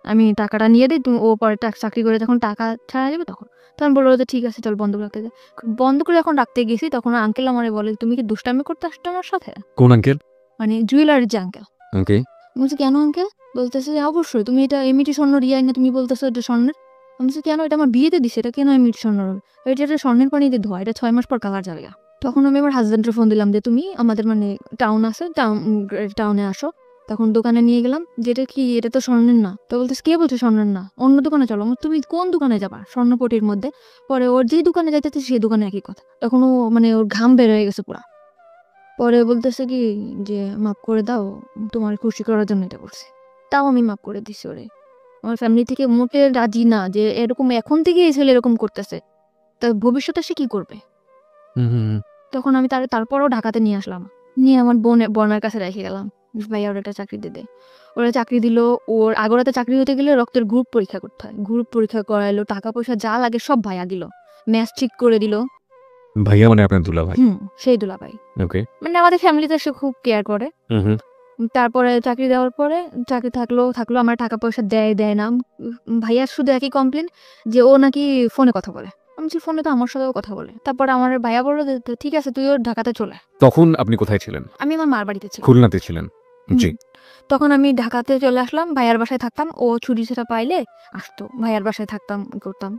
আমি টাকাটা নিয়ে দিই, তুমি ও পরে চাকরি করে যখন টাকা ছাড়া যাবে তখন। তখন বললো যে ঠিক আছে চল বন্ধক রাখতে যায়। বন্ধক করে যখন রাখতে গেছি তখন আঙ্কেল আমারে বলে তুমি কি দুষ্টামি করতে আসছো আমার সাথে? কোন আঙ্কেল? মানে জুয়েলারির যে আঙ্কেল। ওকে। বলছি কেন আঙ্কেল? বলতেছে যে অবশ্যই, তুমি এটা এমনিটি স্বর্ণ রিয়াই না, তুমি বলতেছো এটা স্বর্ণের। আমি বলছি কেন, এটা আমার বিয়েতে দিছে, এটা কেন এমনিটি স্বর্ণ হবে? এটা স্বর্ণের পানিতে ধোয়া, এটা 6 মাস পর কালার যাবে। তখন আমি আমার হাজব্যান্ডের ফোন দিলাম যে তুমি আমাদের মানে টাউন আছে, টাউনে আসো। তা তখন দোকানে নিয়ে গেলাম, যেটা কি এটা তো স্বর্ণের না। তো বলতেছে কে বলছে স্বর্ণের না, অন্য দোকানে চলো। তুমি কোন দোকানে যাবা স্বর্ণপটির মধ্যে? পরে ওর যে দোকানে যাইতেছে সেই দোকানে একই কথা। তখন ও মানে ওর ঘাম বের হয়ে গেছে পুরা। পরে বলতেছে কি যে মাফ করে দাও, তোমার খুশি করার জন্য এটা করছি। তাও আমি মাফ করে দিছি ওরে। আমার ফ্যামিলি থেকে মোটে রাজি না যে এরকম এখন থেকে এই ছেলে এরকম করতেছে, তা ভবিষ্যতে সে কি করবে। তখন আমি তারপরও ঢাকাতে নিয়ে আসলাম, নিয়ে আমার বোনের কাছে রেখে গেলাম, ভাইয়া ওর একটা চাকরি দিতে। ওরা চাকরি দিল। ওর আগরাতে চাকরি হতে গেলে রক্তের গ্রুপ পরীক্ষা করতে হয়, গ্রুপ পরীক্ষা করাইলো, টাকা পয়সা যা লাগে সব ভাইয়া দিল, ম্যাচ ঠিক করে দিল। ভাইয়া মানে আপনার দুলা ভাই? সেই দুলা ভাই। ওকে। মানে আমাদের ফ্যামিলিতে সে খুব কেয়ার করে। তারপরে চাকরি দেওয়ার পরে চাকরি থাকলো আমার টাকা পয়সা দেয় না। ভাইয়ার শুধু একই কমপ্লেন যে ও নাকি ফোনে কথা বলে। আমি বলছি ফোনে তো আমার সাথেও কথা বলে। তারপরে আমার ভাইয়া বললো যে ঠিক আছে তুইও ঢাকাতে চলে। তখন আপনি কোথায় ছিলেন? আমি আমার মার বাড়িতে ছিলাম। খুলনাতে ছিলেন? জি। তখন আমি ঢাকাতে চলে আসলাম, ভাইয়ার বাসায় থাকতাম। ও ছুটি সেটা পাইলে আসতো, ভাইয়ার বাসায় থাকতাম করতাম।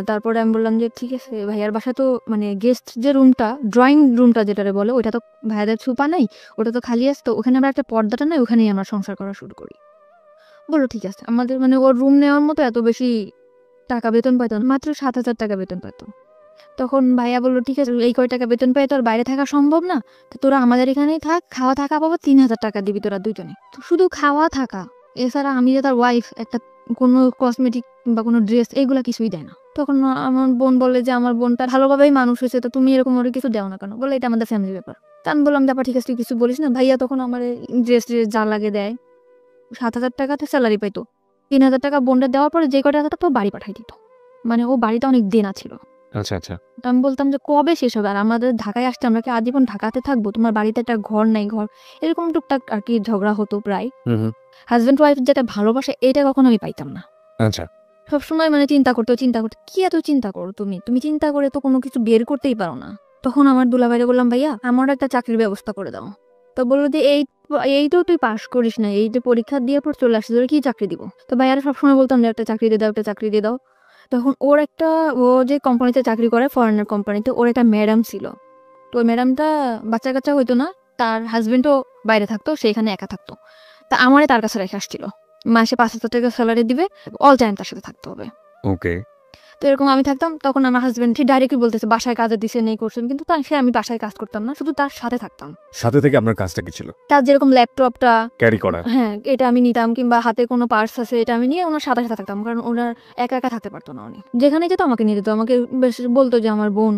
তারপরে আমি বললাম যে ঠিক আছে, ভাইয়ার বাসায় তো মানে গেস্ট যে রুমটা, ড্রয়িং রুমটা যেটারে বলে, ওইটা তো ভাইয়াদের ছুপা নাই, ওটা তো খালি আসতো, ওখানে আমরা একটা পর্দাটা নাই, ওখানেই আমরা সংসার করা শুরু করি। বললো ঠিক আছে। আমাদের মানে ওর রুম নেওয়ার মতো এত বেশি টাকা বেতন পাইতো না, মাত্র 7,000 টাকা বেতন পাইতো। তখন ভাইয়া বললো ঠিক আছে, এই কয় টাকা বেতন পাই তো আর বাইরে থাকা সম্ভব না, তো তোরা আমাদের এখানেই থাক, খাওয়া থাকা পাবো 3,000 টাকা দিবি তোরা দুজনে। তো শুধু খাওয়া থাকা, এছাড়া আমি যে তার ওয়াইফ, একটা কোনো কসমেটিক বা কোনো ড্রেস এগুলা কিছুই দেয় না। তখন আমার বোন বলে যে আমার বোনটা ভালোভাবেই মানুষ হয়েছে, তো তুমি এরকম ওর কিছু দেও না কেন? বলে এটা আমাদের ফ্যামিলি ব্যাপার। তা আমি বললাম ব্যাপার ঠিক আছে, তুই কিছু বলিস না। ভাইয়া তখন আমার ড্রেস যা লাগে দেয়। 7,000 টাকাতে স্যালারি পাইতো, 3,000 টাকা বোনটা দেওয়ার পরে যে কটা টাকা তো বাড়ি পাঠাই দিত। মানে ও বাড়িতে অনেক দেনা ছিল। আচ্ছা আচ্ছা। তো আমি বলতাম যে কবে শেষ হবে, আর আমাদের ঢাকায় আসতে আমরা কি আজীবন ঢাকাতে থাকবো? তোমার বাড়িতে একটা ঘর নাই, ঘর এরকম টুকটাক আর কি ঝগড়া হতো প্রায়। হাজব্যান্ড ওয়াইফ যেটা ভালোবাসে এটা কখনো আমি পাইতাম না। আচ্ছা। সবসময় মানে চিন্তা করতে কি এত চিন্তা করো তুমি চিন্তা করে তো কোনো কিছু বের করতেই পারো না। তখন আমার দুলাভাইরে বললাম ভাইয়া আমার একটা চাকরির ব্যবস্থা করে দাও। তো বললো যে এই তো তুই পাশ করিস না, এই যে পরীক্ষা দিয়ে পর চলে আসছিস, তোর কি চাকরি দিব? তো ভাইয়ারা সবসময় বলতাম যে একটা চাকরি দিয়ে দাও, একটা চাকরি দিয়ে দাও। তখন ও যে কোম্পানিতে চাকরি করে, ফরেনার কোম্পানিতে, ওর একটা ম্যাডাম ছিল। তো ওই ম্যাডামটা বাচ্চা কাচ্চা হইতো না, তার হাজবেন্ডও বাইরে থাকতো, সেখানে একা থাকতো। তা আমারে তার কাছে রেখে আসছিল, মাসে 5,000 টাকা স্যালারি দিবে, অল টাইম তার সাথে থাকতে হবে। ওকে। তো এরকম আমি থাকতাম। তখন আমার হাজবেন্ড সে ডাইরেক্টলি বলতেছে বাসায় কাজে দিছে নেই করছেন, কিন্তু আমি বাসায় কাজ করতাম না, শুধু তার সাথে থাকতাম। সাথে থেকে আপনার কাজটা কি ছিল? তার যেরকম ল্যাপটপটা ক্যারি করা, হ্যাঁ এটা আমি নিতাম, কিংবা হাতে কোনো পার্স আছে এটা আমি নিয়ে ওনার সাথে সাথে থাকতাম, কারণ ওনার একা একা থাকতে পারতো না। উনি যেখানে যেত আমাকে নিয়ে যেত, আমাকে বেশ বলতো যে আমার বোন,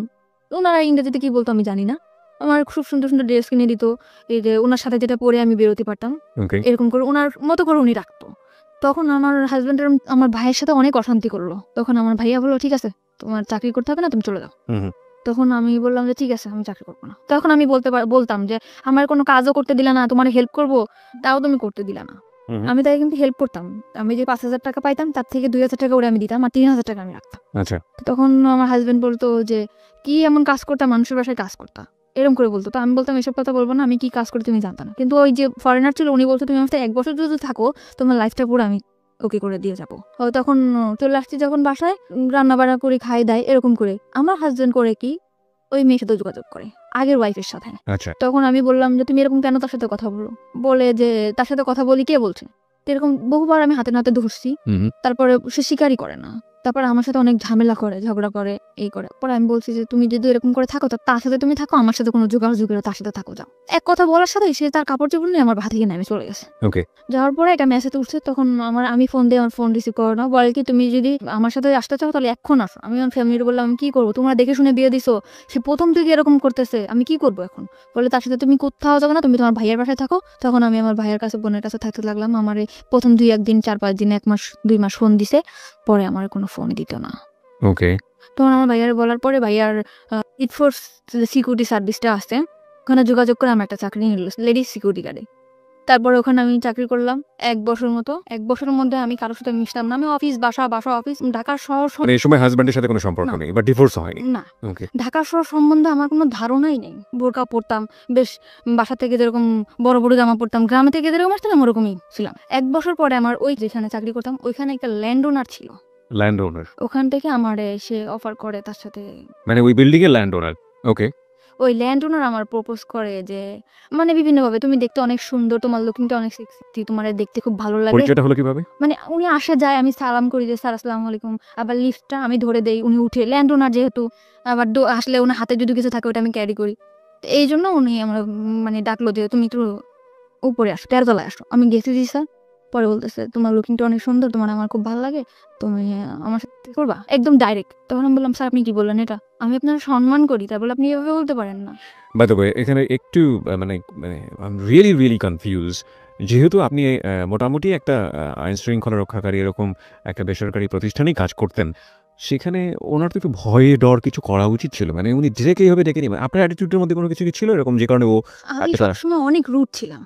ওনারা ইংরেজিতে কি বলতো আমি জানি না, আমার খুব সুন্দর সুন্দর ড্রেস কিনে দিত, এই যে ওনার সাথে যেটা পরে আমি বেরোতে পারতাম, এরকম করে ওনার মতো করে উনি রাখতো। তখন আমার হাজবেন্ডের আমার ভাইয়ের সাথে অনেক অশান্তি করলো। তখন আমার ভাইয়া বললো ঠিক আছে তোমার চাকরি করতে হবে না, তুমি চলে যাও। তখন আমি বললাম যে ঠিক আছে আমি চাকরি করবো না। তখন আমি বলতাম যে আমার কোনো কাজও করতে দিলা না, তোমার হেল্প করবো তাও তুমি করতে দিলা না। আমি তাই কিন্তু হেল্প করতাম। আমি যে 5,000 টাকা পাইতাম তার থেকে 2,000 টাকা ওরে আমি দিতাম, আর 3,000 টাকা আমি রাখতাম। আচ্ছা। তখন আমার হাজবেন্ড বলতো যে কি এমন কাজ করতাম, মানুষের বাসায় কাজ করতাম, এরকম করে বলতো। তো আমি বলতাম এসব কথা বলবো না, আমি কি কাজ করি তুমি জানতা না। কিন্তু ওই যে ফরেনার ছিল উনি বলতো তুমি আমার সাথে 1 বছর যদি থাকো তোমার লাইফটা পুরো আমি ওকে করে দিয়ে যাবো। তখন চলে আসছি যখন বাসায়, রান্না বান্না করে খাই দেয় এরকম করে। আমার হাজবেন্ড করে কি ওই মেয়ের সাথে যোগাযোগ করে, আগের ওয়াইফের সাথে। তখন আমি বললাম যে তুমি এরকম কেন তার সাথে কথা বলো? বলে যে তার সাথে কথা বলি কে বলছে? এরকম বহুবার আমি হাতে নাতে ধরছি, তারপরে সে স্বীকারই করে না। তারপর আমার সাথে অনেক ঝামেলা করে, ঝগড়া করে, এই করে। পরে আমি বলছি যে তুমি যদি এরকম করে থাকো তার সাথে তুমি থাকো, আমার সাথে কোনো যোগাযোগ করে তার সাথে থাকো, যাও। এক কথা বলার সাথে সে তার কাপড় চোপড় নিয়ে আমার ভাত থেকে নেমে চলে গেছে। যাওয়ার পরে একটা মেসেজ উঠছে, তখন আমি ফোন দিয়ে আমার ফোন রিসিভ করো না, বলে কি তুমি যদি আমার সাথে আসতে চাও তাহলে এখন আসো। আমি আমার ফ্যামিলির বললাম আমি কি করবো, তোমরা দেখে শুনে বিয়ে দিছো, সে প্রথম থেকে এরকম করতেছে, আমি কি করবো এখন? বলে তার সাথে তুমি কোথাও যাবে না, তুমি তোমার ভাইয়ের বাসায় থাকো। তখন আমি আমার ভাইয়ের কাছে, বোনের কাছে থাকতে লাগলাম। আমার প্রথম 2-1 দিন 4-5 দিন 1 মাস 2 মাস ফোন দিছে, পরে আমার কোনো ফোন দিত না। ওকে। তখন আমার ভাইয়ার বলার পরে ভাইয়ার ইটফোর্স সিকিউরিটি সার্ভিসটা আছে, ওখানে যোগাযোগ করে আমার একটা চাকরি নিল লেডিস সিকিউরিটি গার্ডে। তারপরে ওখানে আমি চাকরি করলাম 1 বছর মতো। 1 বছরের মধ্যে আমি কারোর সাথে মিশতাম না। আমি অফিস বাসা অফিস, ঢাকার শহর, মানে এই সময় হাজবেন্ডের সাথে কোনো সম্পর্ক নেই বা ডিভোর্স হয়নি? না। ঢাকার শহর সম্বন্ধে আমার কোনো ধারণাই নেই। বোরকা পরতাম, বেশ বাসা থেকে যেরকম বড় বড় জামা পরতাম, গ্রামে থেকে যেরকম আসতাম ওরকমই ছিলাম। 1 বছর পরে আমার ওই যেখানে চাকরি করতাম ওইখানে একটা ল্যান্ড ওনার ছিল। ল্যান্ড ওনার? ওখান থেকে আমার এসে অফার করে তার সাথে, মানে ওই বিল্ডিং এর ল্যান্ড ওনার? ওকে। ওই ল্যান্ড ওনার আমার প্রপোজ করে যে মানে বিভিন্নভাবে, তুমি দেখতে অনেক সুন্দর, তোমার লুকিংটা অনেক সেক্সি, তোমার দেখতে খুব ভালো লাগে। পরিচয়টা হলো কিভাবে? মানে উনি আসে যায়, আমি সালাম করি যে স্যার আসসালামু আলাইকুম, আবার লিফটটা আমি ধরে দেই, উনি উঠে, ল্যান্ড ওনার যেহেতু, আবার আসলে ওনার হাতে যদি কিছু থাকে ওটা আমি ক্যারি করি। তো এই জন্য উনি আমার মানে ডাকলো যে তুমি একটু উপরে আসো, 13 তলায় আসো। আমি গেছি জি স্যার। পরে বলতেছে তোমার লুকিংটা অনেক সুন্দর, তোমার আমার খুব ভালো লাগে, তুমি আমার সাথে করবা, একদম ডাইরেক্ট। তখন আমি বললাম স্যার আপনি কি বললেন এটা, আমি আপনার সম্মান করি, তারপর আপনি এভাবে বলতে পারেন না। বাই দ্য ওয়ে, এখানে একটু মানে মানে I am really really confuse. যেহেতু আপনি মোটামুটি একটা আইন শৃঙ্খলা রক্ষাকারী এরকম একটা বেসরকারি প্রতিষ্ঠানেই কাজ করতেন, সেখানে ওনার তো একটু ভয়ে ডর কিছু করা উচিত ছিল। মানে উনি ডিরেক্ট এইভাবে ডেকে নেবেন, আপনার অ্যাটিটিউডের মধ্যে কোনো কিছু কি ছিল এরকম যে কারণে ও আমি আচ্ছা। সবসময় অনেক রুট ছিলাম,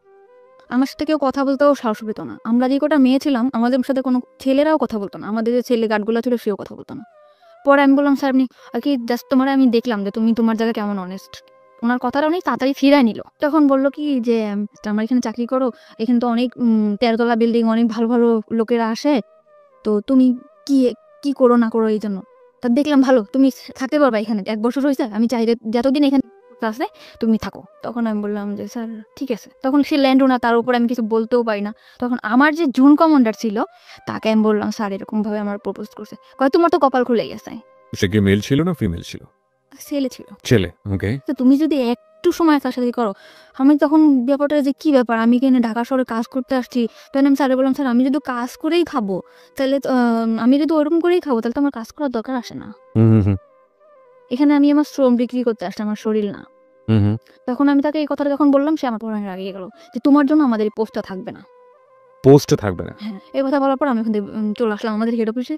আমার সাথে কেউ কথা বলতেও সাহস পেত না। আমরা যে কটা মেয়ে ছিলাম আমাদের সাথে কোনো ছেলেরাও কথা বলতো না, আমাদের যে ছেলে গার্ডগুলো ছিল সেও কথা বলতো না। পরে আমি বললাম স্যার আপনি আর কি, জাস্ট তোমার আমি দেখলাম যে তুমি তোমার জায়গায় কেমন অনেস্ট। ওনার কথাটা অনেক তাড়াতাড়ি ফিরায় নিল। তখন বললো কি যে আমার এখানে চাকরি করো, এখানে তো অনেক 13 তলা বিল্ডিং, অনেক ভালো ভালো লোকেরা আসে, তো তুমি কি কি করো না করো এই জন্য। তা দেখলাম ভালো, তুমি থাকতে পারবা এখানে, 1 বছর হয়েছে, আমি চাই যতদিন এখানে আছে তুমি থাকো। তখন আমি বললাম যে স্যার ঠিক আছে। তখন সে ল্যান্ড ওনার, তার উপর আমি কিছু বলতেও পারি না। তখন আমার যে জুন কমান্ডার ছিল তাকে আমি বললাম স্যার এরকম ভাবে আমার প্রপোজ করছে। কয় তোমার তো কপাল খুলে গেছে। সে কি মেল ছিল না ফিমেল ছিল? ছেলে ছিল। ছেলে, ওকে। তো তুমি যদি একটু সময় তার সাথে করো, আমি তখন ব্যাপারটা যে কি ব্যাপার, আমি এখানে ঢাকা শহরে কাজ করতে আসছি। তখন আমি স্যারে বললাম স্যার আমি যদি কাজ করেই খাবো তাহলে আমি যদি ওরকম করেই খাবো তাহলে তো আমার কাজ করার দরকার আসে না। এখানে আমি আমার শ্রম বিক্রি করতে আসছি, আমার শরীর না। তখন আমি তাকে এই কথাটা যখন বললাম সে আমার পড়ানো রাগিয়ে গেল যে তোমার জন্য আমাদের এই পোস্টটা থাকবে না। পোস্ট থাকবে না? হ্যাঁ, এই কথা বলার পর আমি ওখান থেকে চলে আসলাম আমাদের হেড অফিসে।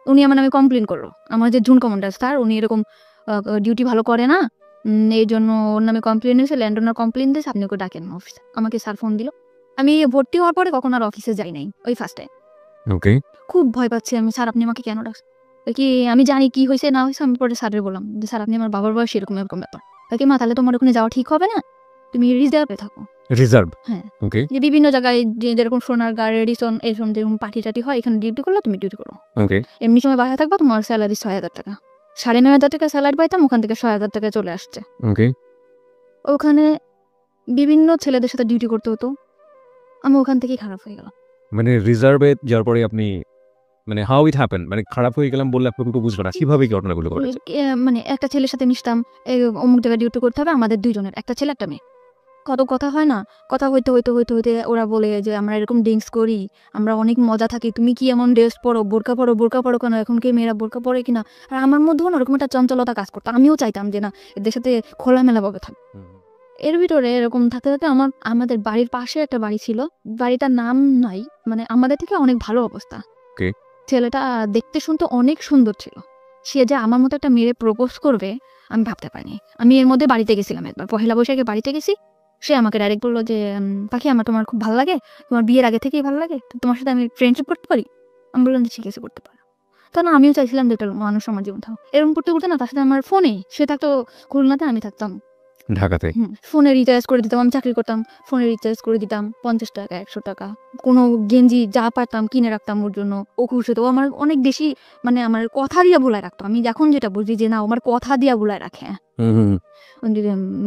উনি আমার নামে কমপ্লেন করলো, আমার যে জুন কমান্ডার স্যার উনি এরকম ডিউটি ভালো করে না, এই জন্য ওর নামে কমপ্লেন হয়েছে, ল্যান্ড ওনার কমপ্লেন দিয়েছে, আপনি ওকে ডাকেন অফিসে। আমাকে স্যার ফোন দিল। আমি ভর্তি হওয়ার পরে কখন আর অফিসে যাই নাই, ওই ফার্স্ট টাইম। ওকে। খুব ভয় পাচ্ছি আমি, স্যার আপনি আমাকে কেন ডাকছেন? কি আমি জানি কি হয়েছে না হয়েছে। আমি পরে স্যারের বললাম যে স্যার আপনি আমার বাবার বয়স এরকম এরকম ব্যাপার। কি মা তাহলে তোমার ওখানে যাওয়া ঠিক হবে না, তুমি রিজার্ভে থাকো। রিজার্ভ? হ্যাঁ, ওকে। যে বিভিন্ন জায়গায় যেরকম সোনারগাঁ, রেডিসন এরকম যেরকম পার্টি টাটি হয়, এখানে ডিউটি করলে তুমি ডিউটি করো। ওকে। এমনি সময় বাসায় থাকবা, তোমার স্যালারি 6,000 টাকা, 9,500 টাকা স্যালারি পাইতাম, ওখান থেকে 6,000 টাকা চলে আসছে। ওকে। ওখানে বিভিন্ন ছেলেদের সাথে ডিউটি করতে হতো, আমি ওখান থেকেই খারাপ হয়ে গেলাম। মানে রিজার্ভে যাওয়ার পরে আপনি মানে হাউ ইট হ্যাপেন, মানে খারাপ হয়ে গেলাম বললে আপনি একটু বুঝবেন না কিভাবে কি ঘটনাগুলো ঘটেছে? মানে একটা ছেলের সাথে মিশতাম, অমুক জায়গায় ডিউটি করতে হবে, আমাদের দুইজনের, একটা ছেলে একটা মেয়ে। কত কথা হয় না, কথা হইতে হইতে হইতে হইতে ওরা বলে যে আমরা এরকম ড্রিঙ্কস করি, আমরা অনেক মজা থাকি, তুমি কি এমন ড্রেস পরো, বোরকা পরো, বোরকা পরো কেন, এখন কি মেয়েরা বোরকা পরে কিনা। আর আমার মধ্যেও না ওরকম একটা চঞ্চলতা কাজ করতো, আমিও চাইতাম যে না এদের সাথে খোলামেলাভাবে থাক। এর ভিতরে এরকম থাকতে থাকতে আমাদের বাড়ির পাশে একটা বাড়ি ছিল, বাড়িটার নাম নাই, মানে আমাদের থেকে অনেক ভালো অবস্থা। ছেলেটা দেখতে শুনতে অনেক সুন্দর ছিল, সে যে আমার মতো একটা মেয়ে প্রপোজ করবে আমি ভাবতে পারিনি। আমি এর মধ্যে বাড়িতে গেছিলাম একবার, পহেলা বৈশাখে বাড়িতে গেছি। সে আমাকে ডাইরেক্ট বললো যে পাখি তোমার খুব ভালো লাগে, তোমার বিয়ের আগে থেকেই ভালো লাগে, তো তোমার সাথে আমি ফ্রেন্ডশিপ করতে পারি। আমি বললাম যে ঠিক আছে করতে পারো। তখন আমিও চাইছিলাম যে একটা মানুষ আমার জীবন থাকুক। এরকম করতে করতে না তার সাথে আমার ফোনে, সে থাকতো খুলনাতে, আমি থাকতাম ঢাকাতে। ফোনে রিচার্জ করে দিতাম, আমি চাকরি করতাম, ফোনে রিচার্জ করে দিতাম 50 টাকা 100 টাকা, কোনো গেঞ্জি যা পারতাম কিনে রাখতাম ওর জন্য। ও খুশি হতো, আমার অনেক বেশি মানে আমার কথা দিয়া বলায় রাখতো। আমি এখন যেটা বুঝি যে না আমার কথা দিয়া বলায় রাখে।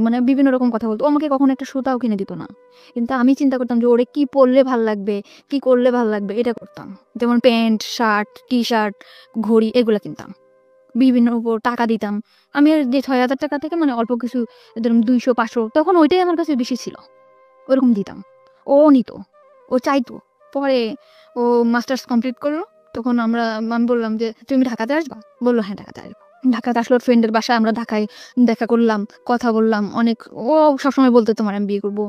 মানে বিভিন্ন রকম কথা বলতো, আমাকে কখনো একটা সুতাও কিনে দিত না, কিন্তু আমি চিন্তা করতাম যে ওরে কি পরলে ভাল লাগবে, কি করলে ভাল লাগবে, এটা করতাম। যেমন প্যান্ট, শার্ট, টি শার্ট, ঘড়ি এগুলো কিনতাম, বিভিন্ন উপর টাকা দিতাম। আমি আর যে 6,000 টাকা থেকে মানে অল্প কিছু, ধরুন 200-500, তখন ওইটাই আমার কাছে বেশি ছিল, ওরকম দিতাম। ও নিত, ও চাইতো। পরে ও মাস্টার্স কমপ্লিট করলো, তখন আমি বললাম যে তুমি ঢাকাতে আসবা, বললো হ্যাঁ ঢাকাতে আসবো। ঢাকাতে আসলো ফ্রেন্ডের বাসায়, আমরা ঢাকায় দেখা করলাম, কথা বললাম অনেক। ও সবসময় বলতো তোমার আমি বিয়ে করবো,